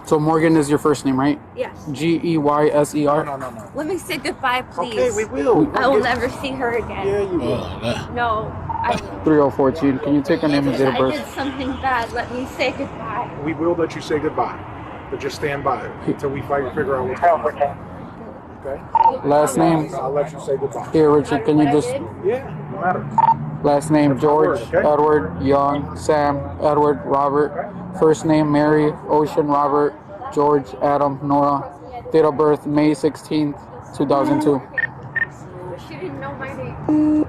H: So Morgan is your first name, right?
B: Yes.
H: G-E-Y-S-E-R?
K: No.
B: Let me say goodbye, please.
K: Okay, we will.
B: I will never see her again.
K: Yeah, you will.
B: No, I will.
H: 3014. Can you take a name and date of
B: I
H: birth?
B: did something bad. Let me say goodbye.
K: We will let you say goodbye. But just stand by until we figure out what's going on. Okay?
H: Last name?
K: I'll let you say goodbye.
H: Here, Richard, can you just...
K: Yeah, no matter. Last name George, Edward, Young, Sam, Edward, Robert. First name Mary, Ocean, Robert, George, Adam, Nora. Date of birth May 16th, 2002.
B: She didn't know my name.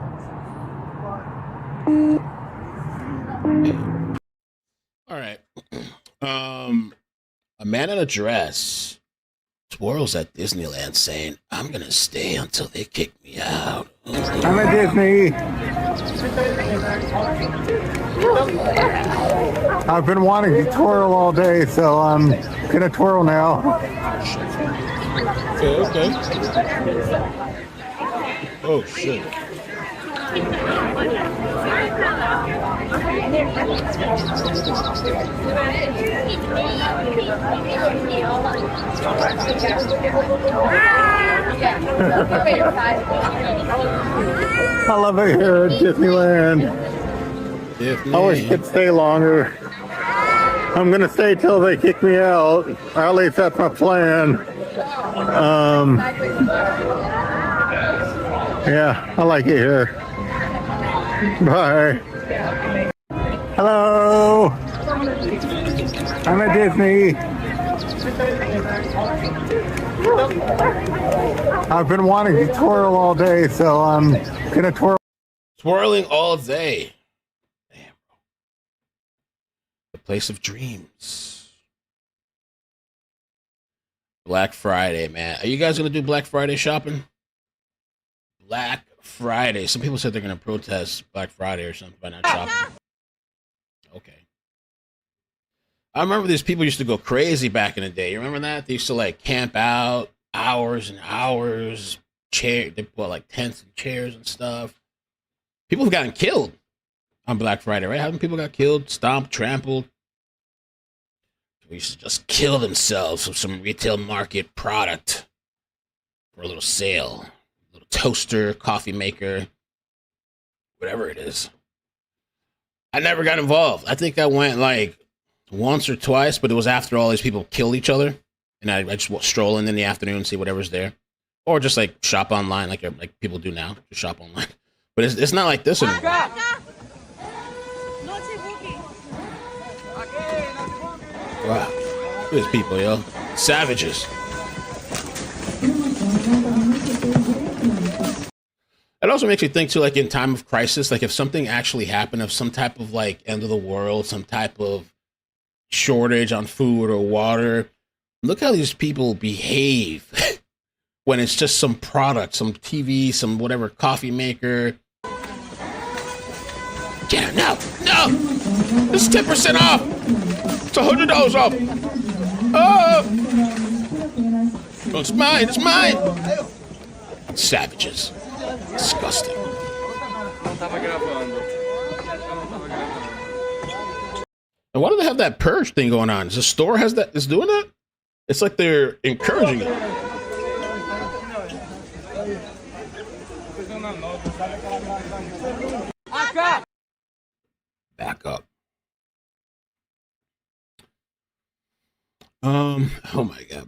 A: All right. A man in a dress twirls at Disneyland saying, "I'm gonna stay until they kick me out."
F: I'm at Disney. I've been wanting to twirl all day, so I'm gonna twirl now.
A: Okay. Oh shit.
F: I love it here at Disneyland. I wish I could stay longer. I'm gonna stay till they kick me out, or at least that's my plan. Yeah, I like it here. Bye. Hello. I'm at Disney. I've been wanting to twirl all day, so I'm gonna twirl.
A: Twirling all day. Damn, bro. The place of dreams. Black Friday, man. Are you guys gonna do Black Friday shopping? Black Friday. Some people said they're gonna protest Black Friday or something by not shopping. Okay. I remember these people used to go crazy back in the day. You remember that? They used to like camp out hours and hours. They put like tents and chairs and stuff. People have gotten killed on Black Friday, right? Haven't people got killed, stomped, trampled? We used to just kill themselves with some retail market product for a little sale. A little toaster, coffee maker, whatever it is. I never got involved. I think I went like once or twice, but it was after all these people killed each other. And I just stroll in the afternoon and see whatever's there. Or just like shop online like people do now. Just shop online. But it's not like this anymore. Wow. Look at these people, yo. Savages. It also makes you think too, like in time of crisis, like if something actually happened, of some type of like end of the world, some type of shortage on food or water, look how these people behave when it's just some product, some TV, some whatever coffee maker. Yeah, no, this is 10% off. It's $100 off. Oh, it's mine. It's mine. Savages. Disgusting. And why do they have that purge thing going on? Is the store is doing that? It's like they're encouraging it. Back up. Oh my god,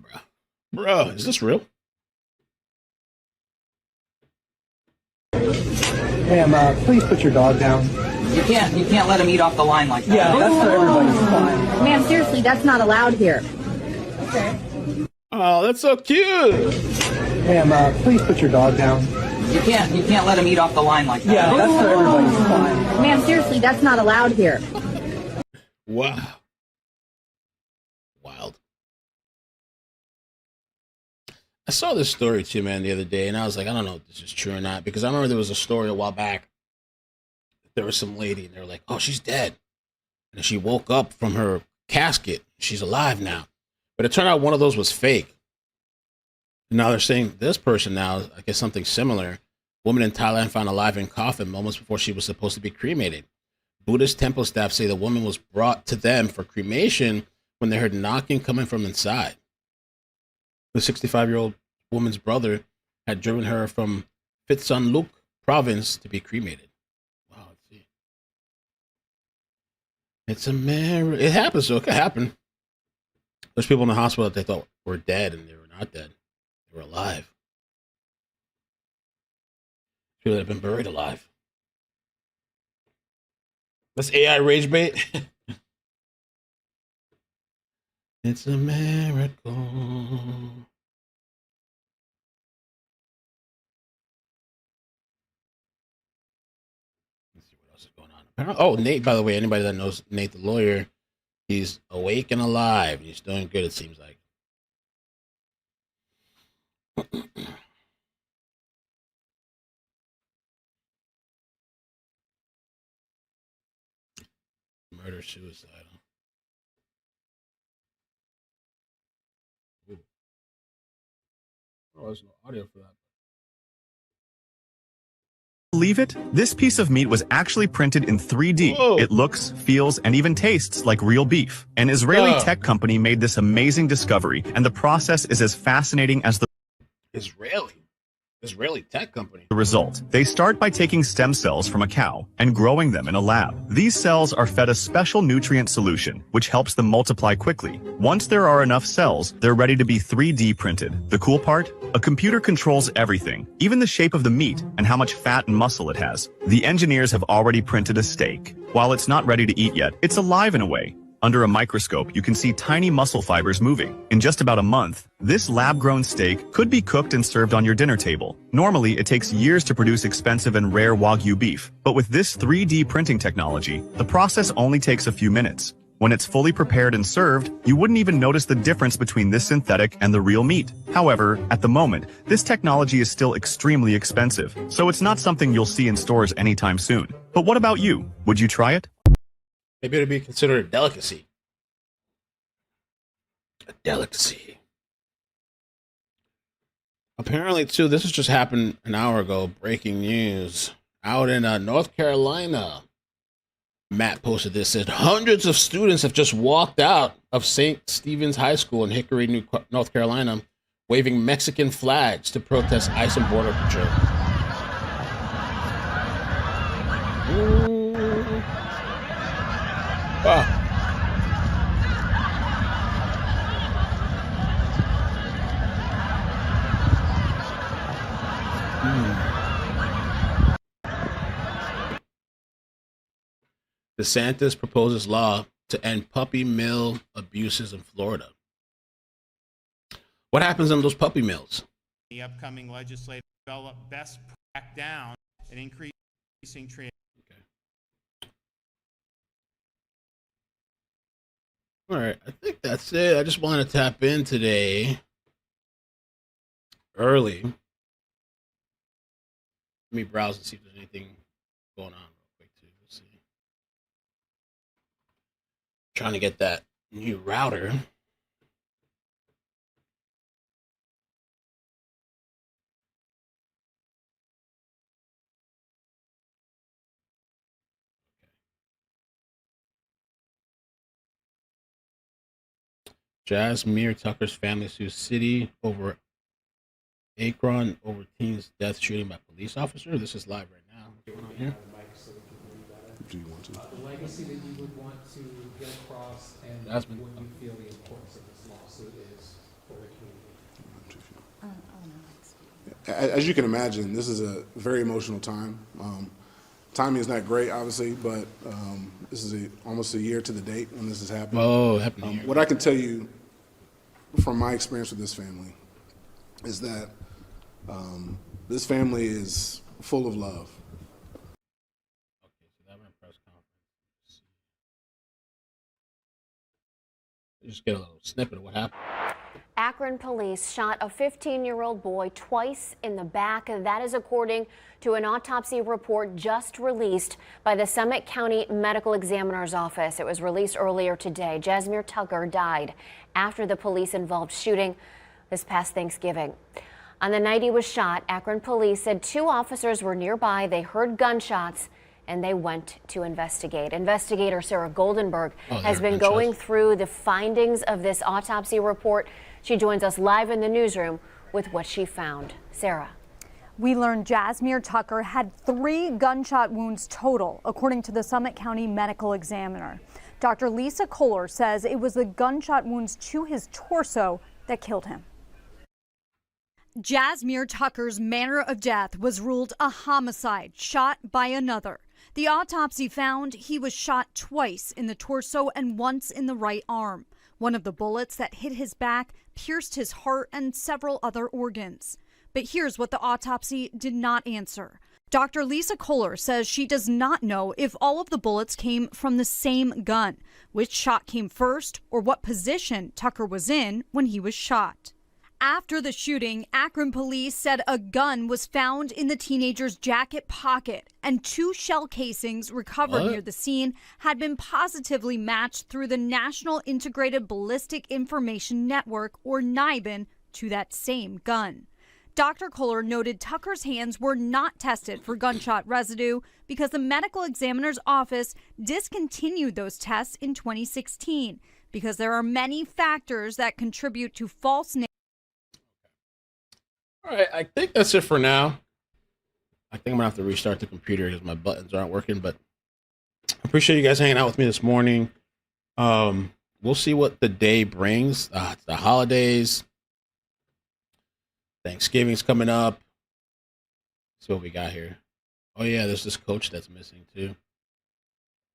A: bro, is this real?
G: Ma'am, please put your dog down.
W: You can't let him eat off the line like that.
G: Yeah, that's for everybody's fine.
E: Ma'am, seriously, that's not allowed here.
G: Okay.
A: Oh, that's so cute.
G: Ma'am, please put your dog down.
W: You can't let him eat off the line like that.
G: Yeah, that's for everybody's fine.
E: Ma'am, seriously, that's not allowed here.
A: Wow. Wild. I saw this story too, man, the other day, and I was like, I don't know if this is true or not, because I remember there was a story a while back. There was some lady, and they were like, oh, she's dead. And she woke up from her casket. She's alive now. But it turned out one of those was fake. And now they're saying this person now, I guess something similar. Woman in Thailand found alive in coffin moments before she was supposed to be cremated. Buddhist temple staff say the woman was brought to them for cremation when they heard knocking coming from inside. The 65-year-old woman's brother had driven her from Phitsanulok province to be cremated. Wow, let's see. It's a mirror. It happens, so it could happen. There's people in the hospital that they thought were dead, and they were not dead. They were alive. People that have been buried alive. That's AI rage bait. It's a miracle. Let's see what else is going on. Oh, Nate, by the way, anybody that knows Nate the lawyer, he's awake and alive. He's doing good, it seems like. Murder, suicide. Ooh. Oh, there's no audio for that.
C: Believe it? This piece of meat was actually printed in 3D.
A: Whoa.
C: It looks, feels, and even tastes like real beef. An Israeli tech company made this amazing discovery, and the process is as fascinating as the
A: Israeli tech company.
C: The result. They start by taking stem cells from a cow and growing them in a lab. These cells are fed a special nutrient solution, which helps them multiply quickly. Once there are enough cells, they're ready to be 3D printed. The cool part? A computer controls everything, even the shape of the meat and how much fat and muscle it has. The engineers have already printed a steak. While it's not ready to eat yet, it's alive in a way. Under a microscope, you can see tiny muscle fibers moving. In just about a month, this lab-grown steak could be cooked and served on your dinner table. Normally, it takes years to produce expensive and rare Wagyu beef, but with this 3D printing technology, the process only takes a few minutes. When it's fully prepared and served, you wouldn't even notice the difference between this synthetic and the real meat. However, at the moment, this technology is still extremely expensive, so it's not something you'll see in stores anytime soon. But what about you? Would you try it?
A: Maybe it'd be considered a delicacy. A delicacy. Apparently, too, this has just happened an hour ago. Breaking news. Out in North Carolina. Matt posted this. Said hundreds of students have just walked out of St. Stephen's High School in Hickory, North Carolina, waving Mexican flags to protest ICE and Border Patrol. Wow. DeSantis proposes law to end puppy mill abuses in Florida. What happens in those puppy mills?
D: The upcoming legislative develop best crack down and increasing trade.
A: All right, I think that's it. I just want to tap in today early. Let me browse and see if there's anything going on real quick too. Let's see. Trying to get that new router. Jasmine Tucker's family sues city over Akron over teen's death shooting by police officer. This is live right now. What's going on here?
J: Do you want to?
X: The legacy that you would want to get across and what you feel the importance of this lawsuit is for the community.
J: As you can imagine, this is a very emotional time. Timing is not great, obviously, but this is almost a year to the date when this has happened.
A: Oh, it happened a year.
J: What I can tell you from my experience with this family is that this family is full of love.
A: Okay, so that went press conference. Just get a little snippet of what happened.
Y: Akron police shot a 15-year-old boy twice in the back. That is according to an autopsy report just released by the Summit County Medical Examiner's Office. It was released earlier today. Jasmine Tucker died after the police-involved shooting this past Thanksgiving. On the night he was shot, Akron police said 2 officers were nearby. They heard gunshots and they went to investigate. Investigator Sarah Goldenberg has been going through the findings of this autopsy report. She joins us live in the newsroom with what she found. Sarah.
Z: We learned Jasmine Tucker had 3 gunshot wounds total, according to the Summit County Medical Examiner. Dr. Lisa Kohler says it was the gunshot wounds to his torso that killed him. Jasmine Tucker's manner of death was ruled a homicide shot by another. The autopsy found he was shot twice in the torso and once in the right arm. One of the bullets that hit his back pierced his heart and several other organs. But here's what the autopsy did not answer. Dr. Lisa Kohler says she does not know if all of the bullets came from the same gun, which shot came first, or what position Tucker was in when he was shot. After the shooting, Akron police said a gun was found in the teenager's jacket pocket, and 2 shell casings recovered near the scene had been positively matched through the National Integrated Ballistic Information Network, or NIBIN, to that same gun. Dr. Kohler noted Tucker's hands were not tested for gunshot residue because the medical examiner's office discontinued those tests in 2016 because there are many factors that contribute to false negatives.
A: All right, I think that's it for now. I think I'm gonna have to restart the computer because my buttons aren't working, but I appreciate you guys hanging out with me this morning. We'll see what the day brings. It's the holidays. Thanksgiving's coming up. Let's see what we got here. Oh yeah, there's this coach that's missing too.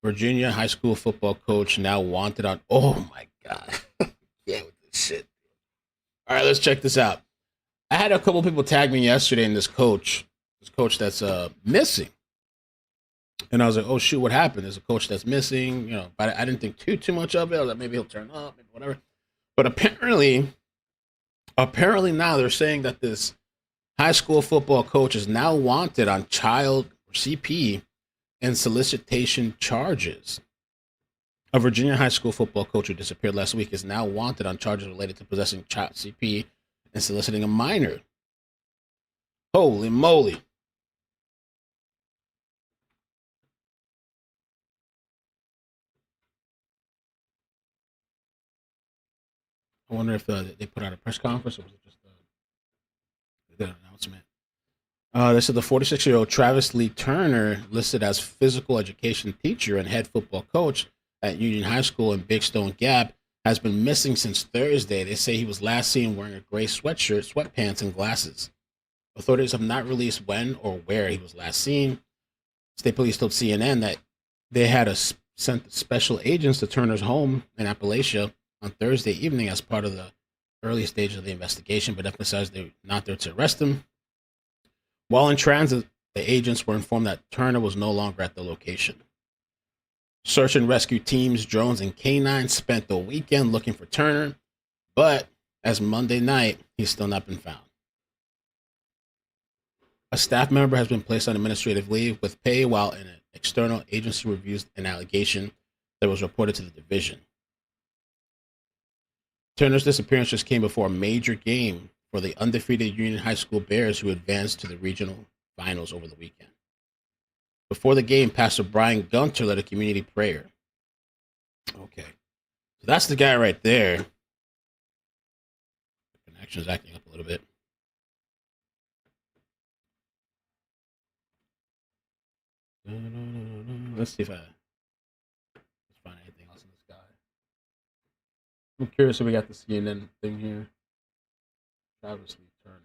A: Virginia high school football coach now wanted on. Oh my God. Yeah, with this shit. All right, let's check this out. I had a couple people tag me yesterday in this coach that's missing. And I was like, oh shoot, what happened? There's a coach that's missing, but I didn't think too much of it. I was like, maybe he'll turn up, maybe whatever. But apparently now they're saying that this high school football coach is now wanted on child CP and solicitation charges. A Virginia high school football coach who disappeared last week is now wanted on charges related to possessing child CP and soliciting a minor. Holy moly. I wonder if they put out a press conference or was it just an announcement. They said the 46-year-old Travis Lee Turner, listed as physical education teacher and head football coach at Union High School in Big Stone Gap, has been missing since Thursday. They say he was last seen wearing a gray sweatshirt, sweatpants, and glasses. Authorities have not released when or where he was last seen. State police told CNN that they had sent special agents to Turner's home in Appalachia on Thursday evening as part of the early stage of the investigation, but emphasized they were not there to arrest him. While in transit, the agents were informed that Turner was no longer at the location. Search and rescue teams, drones, and canines spent the weekend looking for Turner, but as Monday night, he's still not been found. A staff member has been placed on administrative leave with pay while an external agency reviews an allegation that was reported to the division. Turner's disappearance just came before a major game for the undefeated Union High School Bears, who advanced to the regional finals over the weekend. Before the game, Pastor Brian Gunter led a community prayer. Okay. So that's the guy right there. The connection's acting up a little bit. Let's see if I find anything else in this guy. I'm curious if we got the CNN thing here. Travis Lee Turner.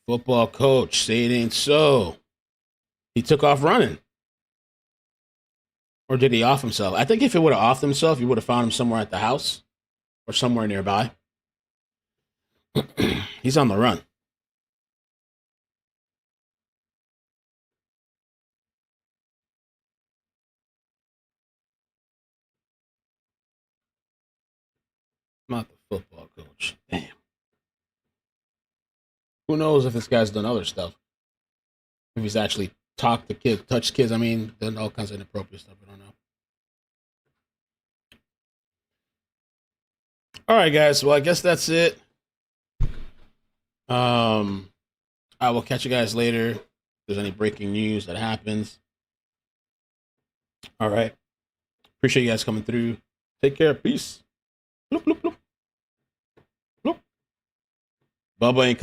A: Football coach, say it ain't so. He took off running. Or did he off himself? I think if he would have offed himself, you would have found him somewhere at the house or somewhere nearby. He's on the run. Not the football coach. Damn. Who knows if this guy's done other stuff? If he's actually talked to kids, touched kids. I mean, done all kinds of inappropriate stuff. I don't know. All right, guys. Well, I guess that's it. I will catch you guys later. If there's any breaking news that happens. All right. Appreciate you guys coming through. Take care. Peace. Bloop, bloop, bloop. Bloop. Bubba ain't